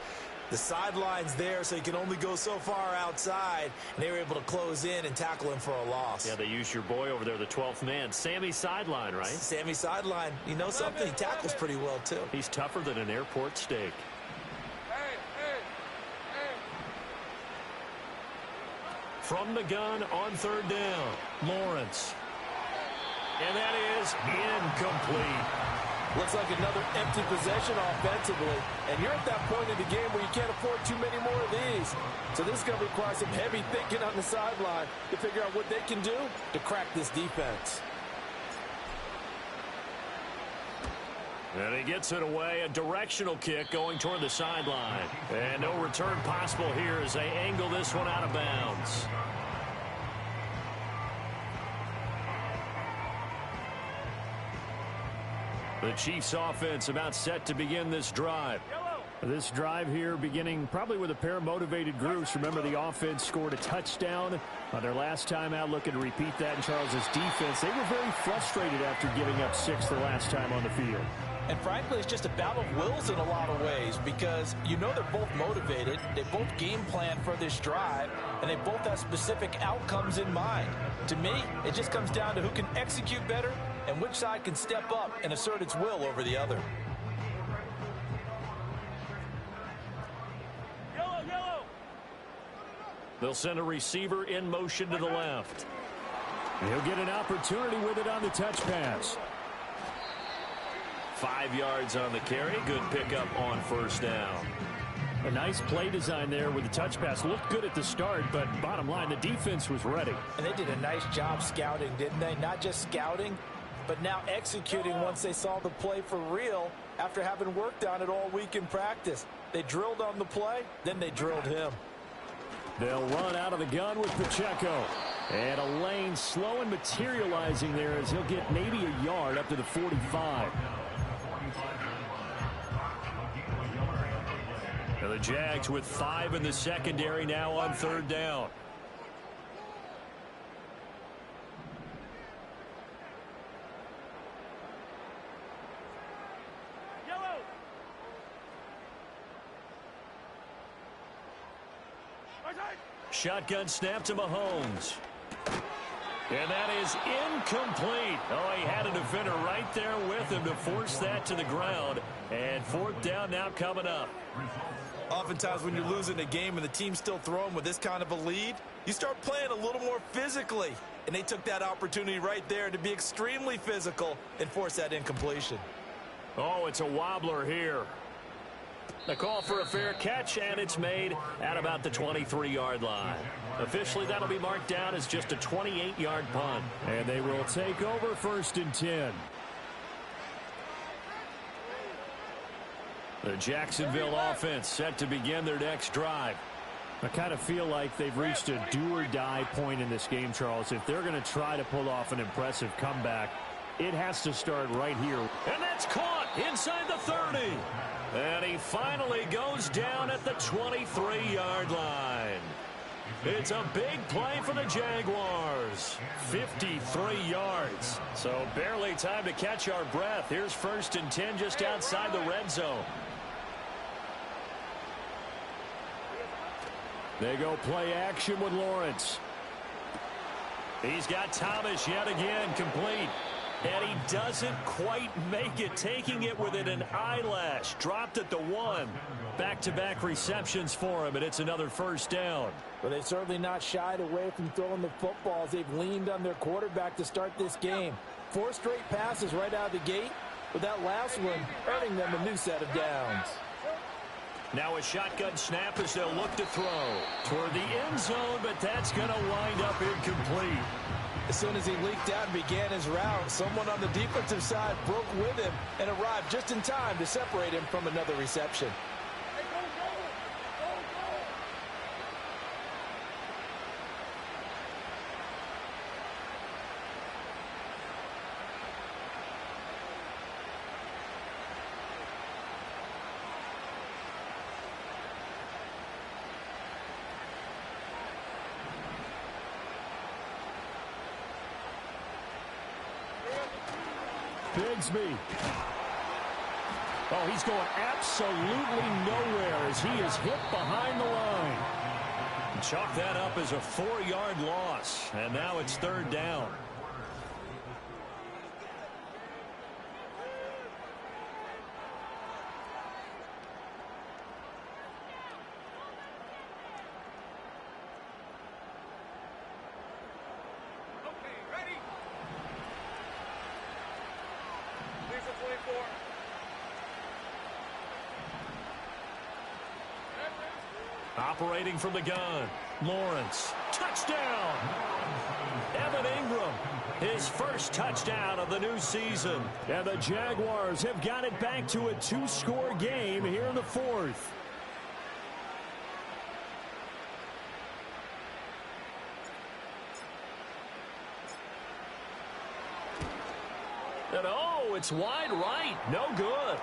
Speaker 2: The sideline's there, so you can only go so far outside. And they were able to close in and tackle him for a loss.
Speaker 1: Yeah, they used your boy over there, the 12th man. Sammy Sideline, right?
Speaker 2: Sammy Sideline. You know something? He tackles pretty well, too.
Speaker 1: He's tougher than an airport steak. From the gun on 3rd down, Lawrence. And that is incomplete.
Speaker 5: Looks like another empty possession offensively. And you're at that point in the game where you can't afford too many more of these. So this is going to require some heavy thinking on the sideline to figure out what they can do to crack this defense.
Speaker 1: And he gets it away, a directional kick going toward the sideline. And no return possible here as they angle this one out of bounds. The Chiefs offense about set to begin this drive.
Speaker 4: This drive here beginning probably with a pair of motivated groups. Remember, the offense scored a touchdown on their last time out, looking to repeat that in Charles's defense. They were very frustrated after giving up 6 the last time on the field.
Speaker 5: And frankly, it's just a battle of wills in a lot of ways because you know they're both motivated, they both game plan for this drive, and they both have specific outcomes in mind. To me, it just comes down to who can execute better and which side can step up and assert its will over the other.
Speaker 1: They'll send a receiver in motion to the left.
Speaker 4: He'll get an opportunity with it on the touch pass.
Speaker 1: 5 yards on the carry. Good pickup on first down.
Speaker 4: A nice play design there with the touch pass. Looked good at the start, but bottom line, the defense was ready.
Speaker 5: And they did a nice job scouting, didn't they? Not just scouting, but now executing once they saw the play for real after having worked on it all week in practice. They drilled on the play, then they drilled him.
Speaker 4: They'll run out of the gun with Pacheco. And a lane slow and materializing there as he'll get maybe a yard up to the 45.
Speaker 1: Now the Jags with 5 in the secondary now on third down. Shotgun snap to Mahomes. And that is incomplete. Oh, he had a defender right there with him to force that to the ground. And fourth down now coming up.
Speaker 5: Oftentimes when you're losing a game and the team's still throwing with this kind of a lead, you start playing a little more physically. And they took that opportunity right there to be extremely physical and force that incompletion.
Speaker 1: Oh, it's a wobbler here. The call for a fair catch, and it's made at about the 23-yard line. Officially, that'll be marked down as just a 28-yard punt.
Speaker 4: And they will take over 1st and 10.
Speaker 1: The Jacksonville offense set to begin their next drive.
Speaker 4: I kind of feel like they've reached a do-or-die point in this game, Charles. If they're going to try to pull off an impressive comeback, it has to start right here.
Speaker 1: And that's caught inside the 30. And he finally goes down at the 23-yard line. It's a big play for the Jaguars. 53 yards. So barely time to catch our breath. Here's 1st and 10 just outside the red zone.
Speaker 4: They go play action with Lawrence.
Speaker 1: He's got Thomas yet again, complete. And he doesn't quite make it, taking it within an eyelash. Dropped at the 1. Back-to-back receptions for him, and it's another 1st down.
Speaker 5: But they've certainly not shied away from throwing the footballs. They've leaned on their quarterback to start this game. 4 straight passes right out of the gate, with that last one earning them a new set of downs.
Speaker 1: Now a shotgun snap as they'll look to throw toward the end zone, but that's going to wind up incomplete.
Speaker 5: As soon as he leaked out and began his route, someone on the defensive side broke with him and arrived just in time to separate him from another reception.
Speaker 4: Bigsby. Oh, he's going absolutely nowhere as he is hit behind the line.
Speaker 1: Chalk that up as a 4-yard loss, and now it's 3rd down. Operating from the gun, Lawrence. Touchdown! Evan Ingram. his first touchdown of the new season.
Speaker 4: And the Jaguars have got it back to a 2-score game here in the fourth.
Speaker 1: And oh, it's wide right. No good.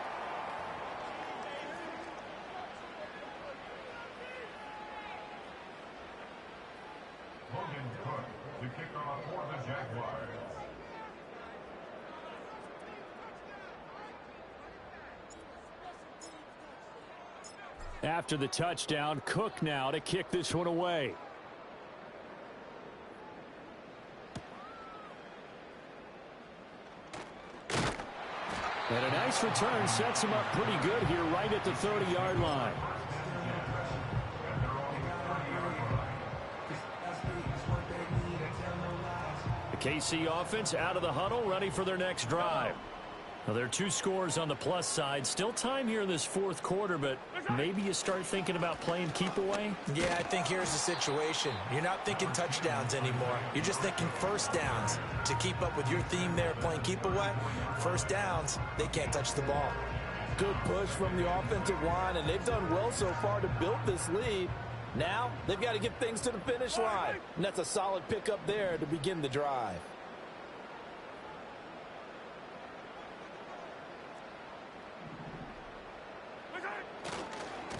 Speaker 6: Logan Cook to kick off for the Jaguars.
Speaker 4: After the touchdown, Cook now to kick this one away. And a nice return sets him up pretty good here right at the 30-yard line. The KC offense out of the huddle, ready for their next drive. Now, there are 2 scores on the plus side. Still time here in this fourth quarter, but maybe you start thinking about playing keep away?
Speaker 2: Yeah, I think here's the situation. You're not thinking touchdowns anymore. You're just thinking first downs. To keep up with your theme there, playing keep away, first downs, they can't touch the ball.
Speaker 5: Good push from the offensive line, and they've done well so far to build this lead. Now, they've got to get things to the finish line. And that's a solid pickup there to begin the drive.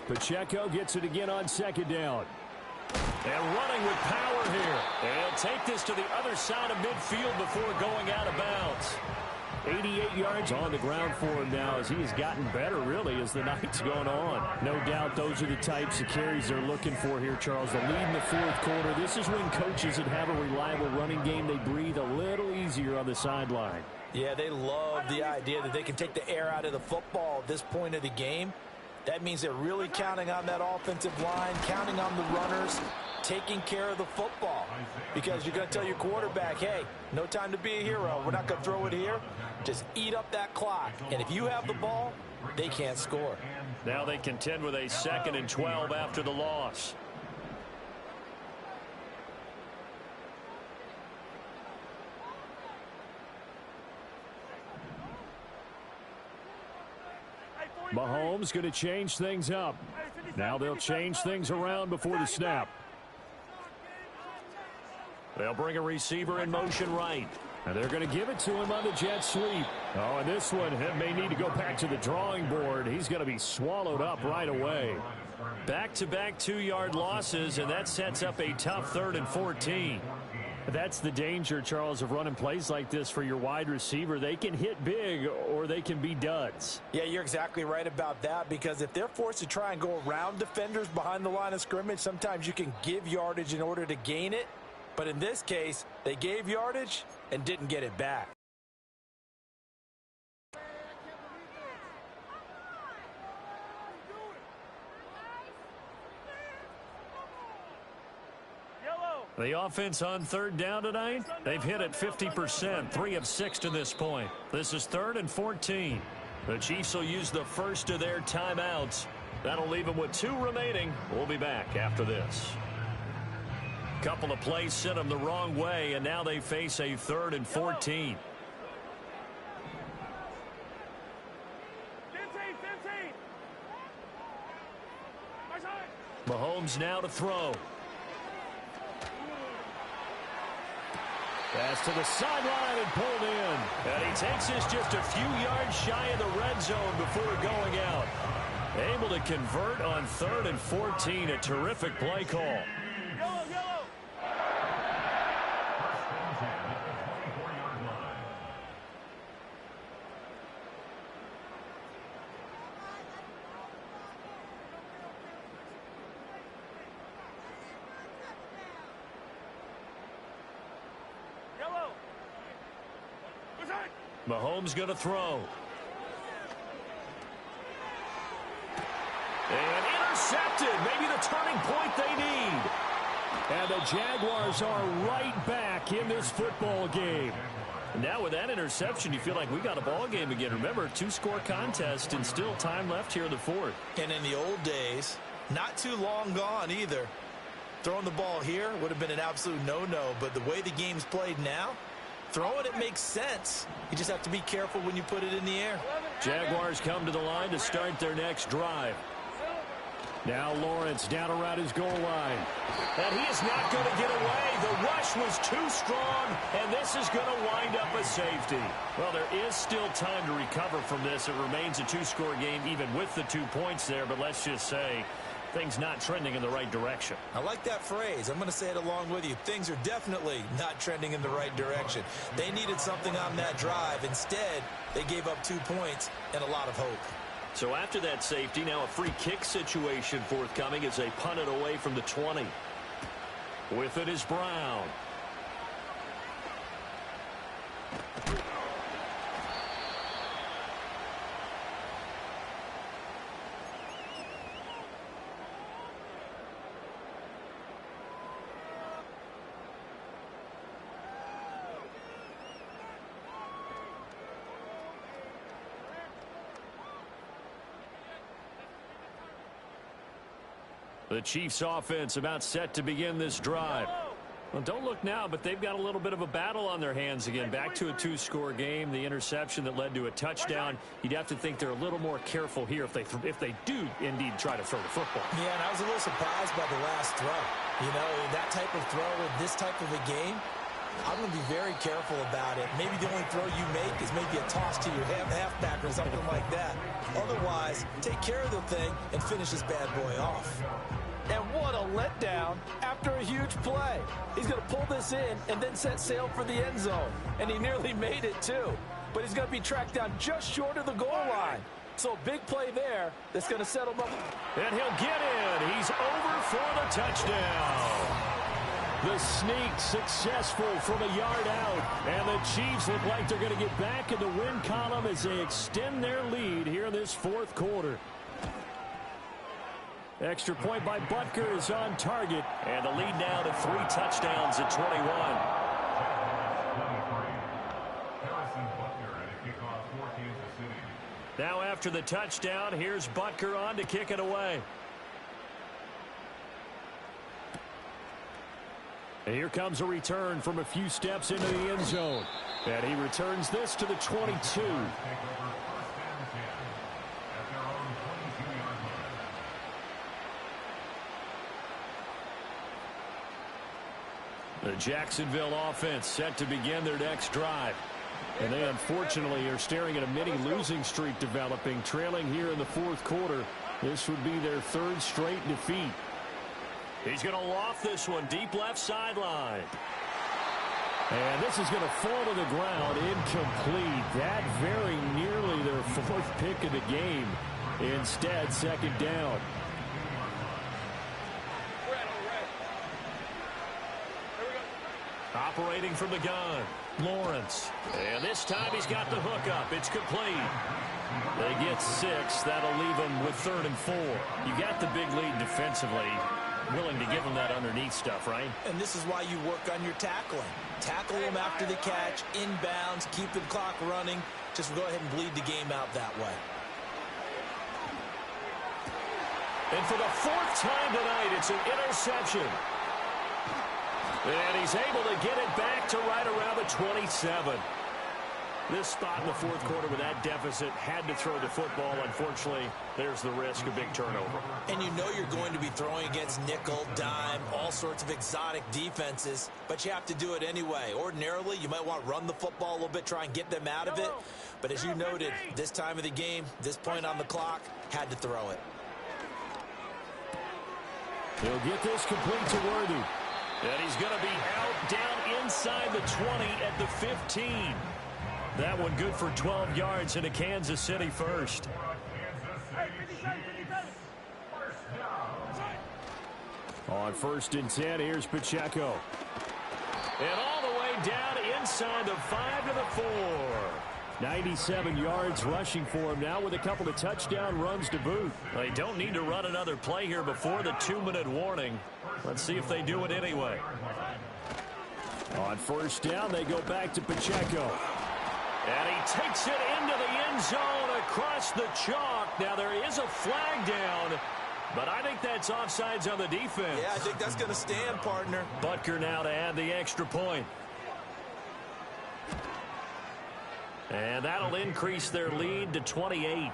Speaker 4: Pacheco gets it again on second down.
Speaker 1: And running with power here. They'll take this to the other side of midfield before going out of bounds.
Speaker 4: 88 yards on the ground for him now as he has gotten better, really, as the night's gone on. No doubt those are the types of carries they're looking for here, Charles. The lead in the fourth quarter. This is when coaches that have a reliable running game, they breathe a little easier on the sideline.
Speaker 5: Yeah, they love the idea that they can take the air out of the football at this point of the game. That means they're really counting on that offensive line, counting on the runners, taking care of the football. Because you're going to tell your quarterback, hey, no time to be a hero. We're not going to throw it here. Just eat up that clock. And if you have the ball, they can't score.
Speaker 1: Now they contend with a 2nd and 12 after the loss.
Speaker 4: Mahomes going to change things up. Now they'll change things around before the snap.
Speaker 1: They'll bring a receiver in motion right.
Speaker 4: And they're going to give it to him on the jet sweep. Oh, and this one may need to go back to the drawing board. He's going to be swallowed up right away.
Speaker 1: Back-to-back 2-yard losses, and that sets up a tough 3rd and 14.
Speaker 4: That's the danger, Charles, of running plays like this for your wide receiver. They can hit big or they can be duds.
Speaker 5: Yeah, you're exactly right about that, because if they're forced to try and go around defenders behind the line of scrimmage, sometimes you can give yardage in order to gain it. But in this case, they gave yardage and didn't get it back.
Speaker 1: The offense on 3rd down tonight, they've hit it 50%, 3 of 6 to this point. This is 3rd and 14. The Chiefs will use the first of their timeouts. That'll leave them with 2 remaining. We'll be back after this. Couple of plays sent them the wrong way, and now they face a 3rd and 14. Mahomes now to throw. Pass to the sideline and pulled in. And he takes this just a few yards shy of the red zone before going out. Able to convert on 3rd and 14. A terrific play call. Mahomes going to throw. And intercepted. Maybe the turning point they need.
Speaker 4: And the Jaguars are right back in this football game.
Speaker 1: Now with that interception, you feel like we got a ball game again. Remember, 2-score contest and still time left here in the fourth.
Speaker 2: And in the old days, not too long gone either. Throwing the ball here would have been an absolute no-no, but the way the game's played now, throwing it makes sense. You just have to be careful when you put it in the air.
Speaker 4: Jaguars come to the line to start their next drive. Now Lawrence down around his goal line.
Speaker 1: And he is not going to get away. The rush was too strong, and this is going to wind up a safety.
Speaker 4: Well, there is still time to recover from this. It remains a two-score game even with the 2 points there, but let's just say things not trending in the right direction.
Speaker 2: I like that phrase. I'm going to say it along with you. Things are definitely not trending in the right direction. They needed something on that drive. Instead, they gave up 2 points and a lot of hope.
Speaker 1: So after that safety, now a free kick situation forthcoming as they punt it away from the 20.
Speaker 4: With it is Brown. The Chiefs offense about set to begin this drive. Well, don't look now, but they've got a little bit of a battle on their hands again. Back to a two-score game. The interception that led to a touchdown. You'd have to think they're a little more careful here if they do indeed try to throw the football.
Speaker 2: Yeah, and I was a little surprised by the last throw. You know, that type of throw in this type of a game, I'm going to be very careful about it. Maybe the only throw you make is maybe a toss to your halfback or something like that. Otherwise, take care of the thing and finish this bad boy off.
Speaker 5: And what a letdown after a huge play. He's going to pull this in and then set sail for the end zone. And he nearly made it, too. But he's going to be tracked down just short of the goal line. So a big play there that's going to settle him up.
Speaker 4: And he'll get in. He's over for the touchdown. The sneak successful from a yard out. And the Chiefs look like they're going to get back in the win column as they extend their lead here in this fourth quarter. Extra point by Butker is on target.
Speaker 1: And the lead now to 3 touchdowns at 21.
Speaker 4: Now after the touchdown, here's Butker on to kick it away. And here comes a return from a few steps into the end zone. And he returns this to the 22. The Jacksonville offense set to begin their next drive. And they unfortunately are staring at a mini losing streak developing, trailing here in the fourth quarter. This would be their 3rd straight defeat.
Speaker 1: He's going to loft this one deep left sideline.
Speaker 4: And this is going to fall to the ground incomplete. That very nearly their 4th pick of the game. Instead, 2nd down.
Speaker 1: Operating from the gun, Lawrence. And this time he's got the hook up. It's complete.
Speaker 4: They get 6. That'll leave them with 3rd and 4.
Speaker 1: You got the big lead defensively. Willing to give them that underneath stuff, right?
Speaker 2: And this is why you work on your tackling. Tackle them after the catch, inbounds, keep the clock running. Just go ahead and bleed the game out that way.
Speaker 1: And for the 4th time tonight, it's an interception. And he's able to get it back to right around the 27. This spot in the fourth quarter with that deficit, had to throw the football. Unfortunately, there's the risk of big turnover.
Speaker 2: And you know you're going to be throwing against nickel, dime, all sorts of exotic defenses, but you have to do it anyway. Ordinarily, you might want to run the football a little bit, try and get them out of it. But as you noted, this time of the game, this point on the clock, had to throw it.
Speaker 4: He'll get this complete to Worthy.
Speaker 1: And he's going to be out down inside the 20 at the 15.
Speaker 4: That one good for 12 yards into Kansas City first. On 1st and 10, here's Pacheco.
Speaker 1: And all the way down inside the 5 to the 4.
Speaker 4: 97 yards rushing for him now with a couple of touchdown runs to boot.
Speaker 1: They don't need to run another play here before the 2-minute warning. Let's see if they do it anyway.
Speaker 4: On 1st down, they go back to Pacheco.
Speaker 1: And he takes it into the end zone across the chalk. Now there is a flag down, but I think that's offsides on the defense.
Speaker 2: Yeah, I think that's going to stand, partner.
Speaker 4: Butker now to add the extra point.
Speaker 1: And that'll increase their lead to 28.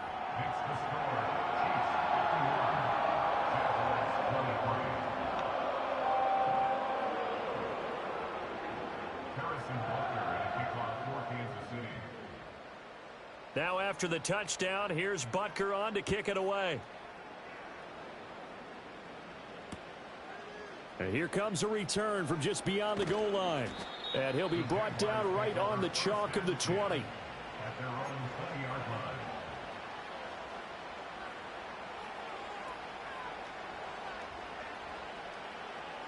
Speaker 1: Now after the touchdown, here's Butker on to kick it away. And here comes a return from just beyond the goal line. And he'll be brought down right on the chalk of the 20.
Speaker 6: At their own 20-yard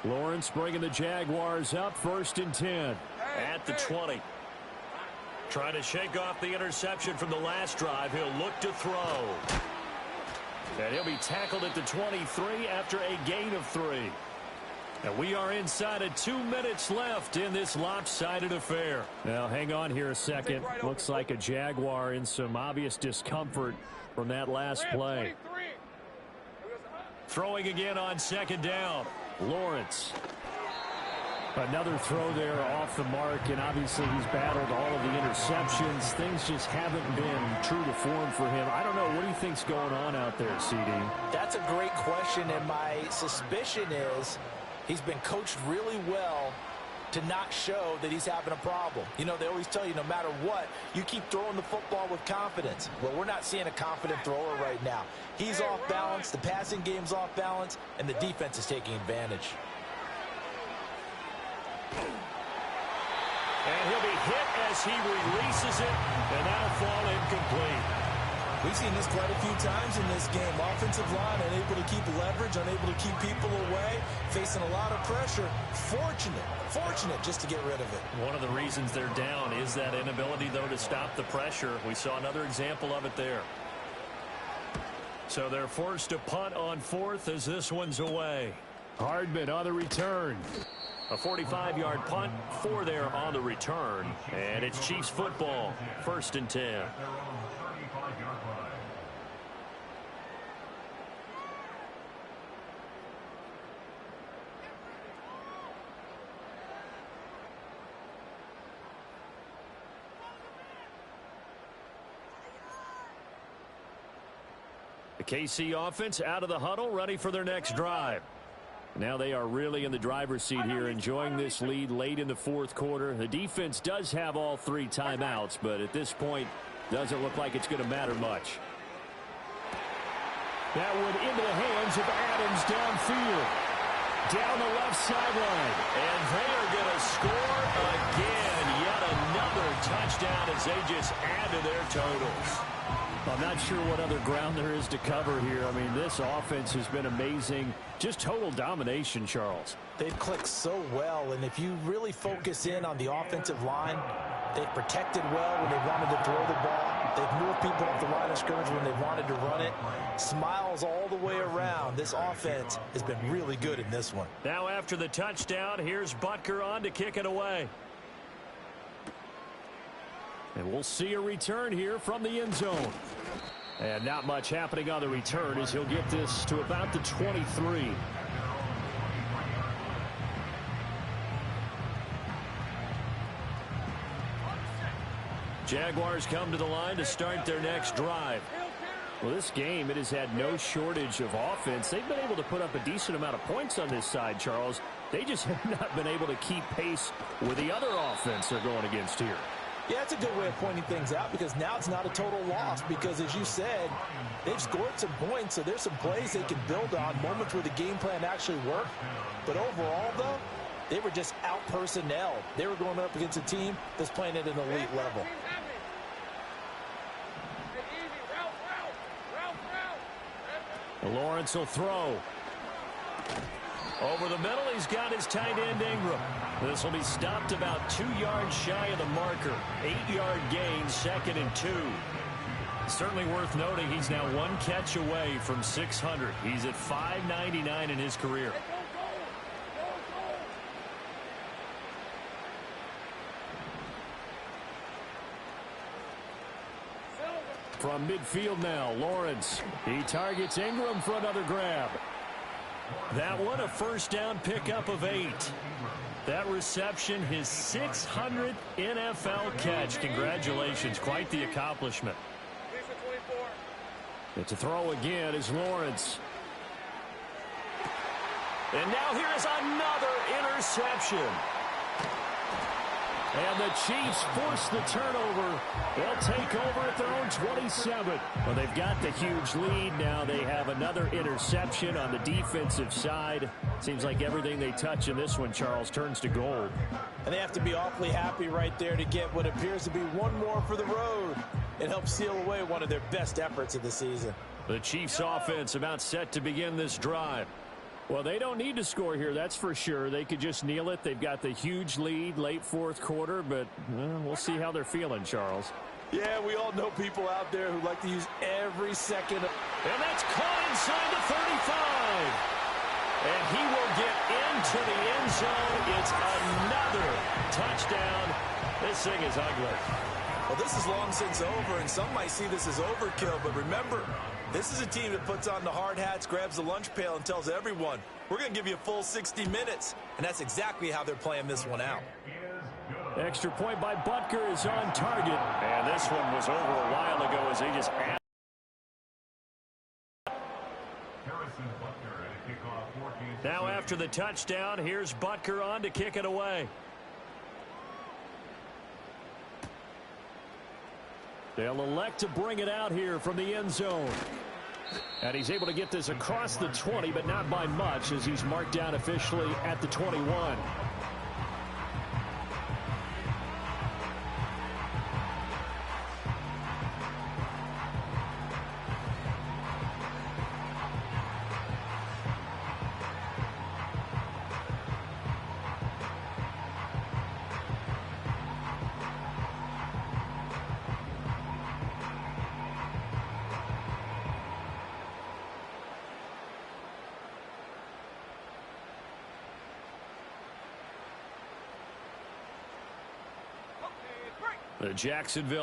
Speaker 6: line.
Speaker 4: Lawrence bringing the Jaguars up, 1st and 10.
Speaker 1: At the 20. Trying to shake off the interception from the last drive. He'll look to throw. And he'll be tackled at the 23 after a gain of 3. And we are inside of 2 minutes left in this lopsided affair. Now, hang on here a second. Looks like a Jaguar in some obvious discomfort from that last play. Throwing again on 2nd down. Lawrence. Another throw there off the mark, and obviously he's battled all of the interceptions. Things just haven't been true to form for him. I don't know. What do you think's going on out there, CD?
Speaker 5: That's a great question, and my suspicion is he's been coached really well to not show that he's having a problem. You know, they always tell you no matter what, you keep throwing the football with confidence. Well, we're not seeing a confident thrower right now. He's off balance, the passing game's off balance, and the defense is taking advantage.
Speaker 1: And he'll be hit as he releases it, and that'll fall incomplete.
Speaker 5: We've seen this quite a few times in this game. Offensive line unable to keep leverage, unable to keep people away, facing a lot of pressure. Fortunate just to get rid of it.
Speaker 1: One of the reasons they're down is that inability, though, to stop the pressure. We saw another example of it there. So they're forced to punt on 4th as this one's away.
Speaker 4: Hardman on the return.
Speaker 1: A 45-yard punt, 4 there on the return. And it's Chiefs football, 1st and 10. The KC offense out of the huddle, ready for their next drive. Now they are really in the driver's seat here, enjoying this lead late in the 4th quarter. The defense does have all 3 timeouts, but at this point, doesn't look like it's going to matter much.
Speaker 4: That one into the hands of Adams downfield. Down the left sideline.
Speaker 1: And they are going to score again. Yet another touchdown as they just add to their totals.
Speaker 4: I'm not sure what other ground there is to cover here. I mean, this offense has been amazing. Just total domination, Charles.
Speaker 5: They've clicked so well, and if you really focus in on the offensive line, they've protected well when they wanted to throw the ball. They've moved people off the line of scrimmage when they wanted to run it. Smiles all the way around. This offense has been really good in this one.
Speaker 1: Now after the touchdown, here's Butker on to kick it away.
Speaker 4: And we'll see a return here from the end zone. And not much happening on the return as he'll get this to about the 23. Jaguars come to the line to start their next drive. Well, this game, it has had no shortage of offense. They've been able to put up a decent amount of points on this side, Charles. They just have not been able to keep pace with the other offense they're going against here.
Speaker 5: Yeah, that's a good way of pointing things out because now it's not a total loss because, as you said, they've scored some points, so there's some plays they can build on, moments where the game plan actually worked. But overall, though, they were just out-personnel. They were going up against a team that's playing at an elite level.
Speaker 4: Lawrence will throw.
Speaker 1: Over the middle, he's got his tight end Ingram. This will be stopped about 2 yards shy of the marker. 8-yard gain, 2nd and 2. Certainly worth noting he's now 1 catch away from 600. He's at 599 in his career. From midfield now, Lawrence. He targets Ingram for another grab.
Speaker 4: That one a first down pickup of 8. That reception, his 600th NFL catch. Congratulations. Quite the accomplishment. And to throw again is Lawrence. And now here is another interception. And the Chiefs force the turnover. They'll take over at their own 27. Well, they've got the huge lead. Now they have another interception on the defensive side. Seems like everything they touch in this one, Charles, turns to gold.
Speaker 5: And they have to be awfully happy right there to get what appears to be one more for the road. It helps seal away one of their best efforts of the season.
Speaker 4: The Chiefs offense about set to begin this drive. Well, they don't need to score here, that's for sure. They could just kneel it. They've got the huge lead late fourth quarter, but we'll see how they're feeling, Charles.
Speaker 5: Yeah, we all know people out there who like to use every second.
Speaker 4: And that's caught inside the 35. And he will get into the end zone. It's another touchdown. This thing is ugly.
Speaker 5: Well, this is long since over, and some might see this as overkill, but remember, this is a team that puts on the hard hats, grabs the lunch pail, and tells everyone, we're going to give you a full 60 minutes. And that's exactly how they're playing this one out.
Speaker 4: Extra point by Butker is on target. And this one was over a while ago as they just added. Now after the touchdown, here's Butker on to kick it away. They'll elect to bring it out here from the end zone. And he's able to get this across the 20, but not by much as he's marked down officially at the 21. The Jacksonville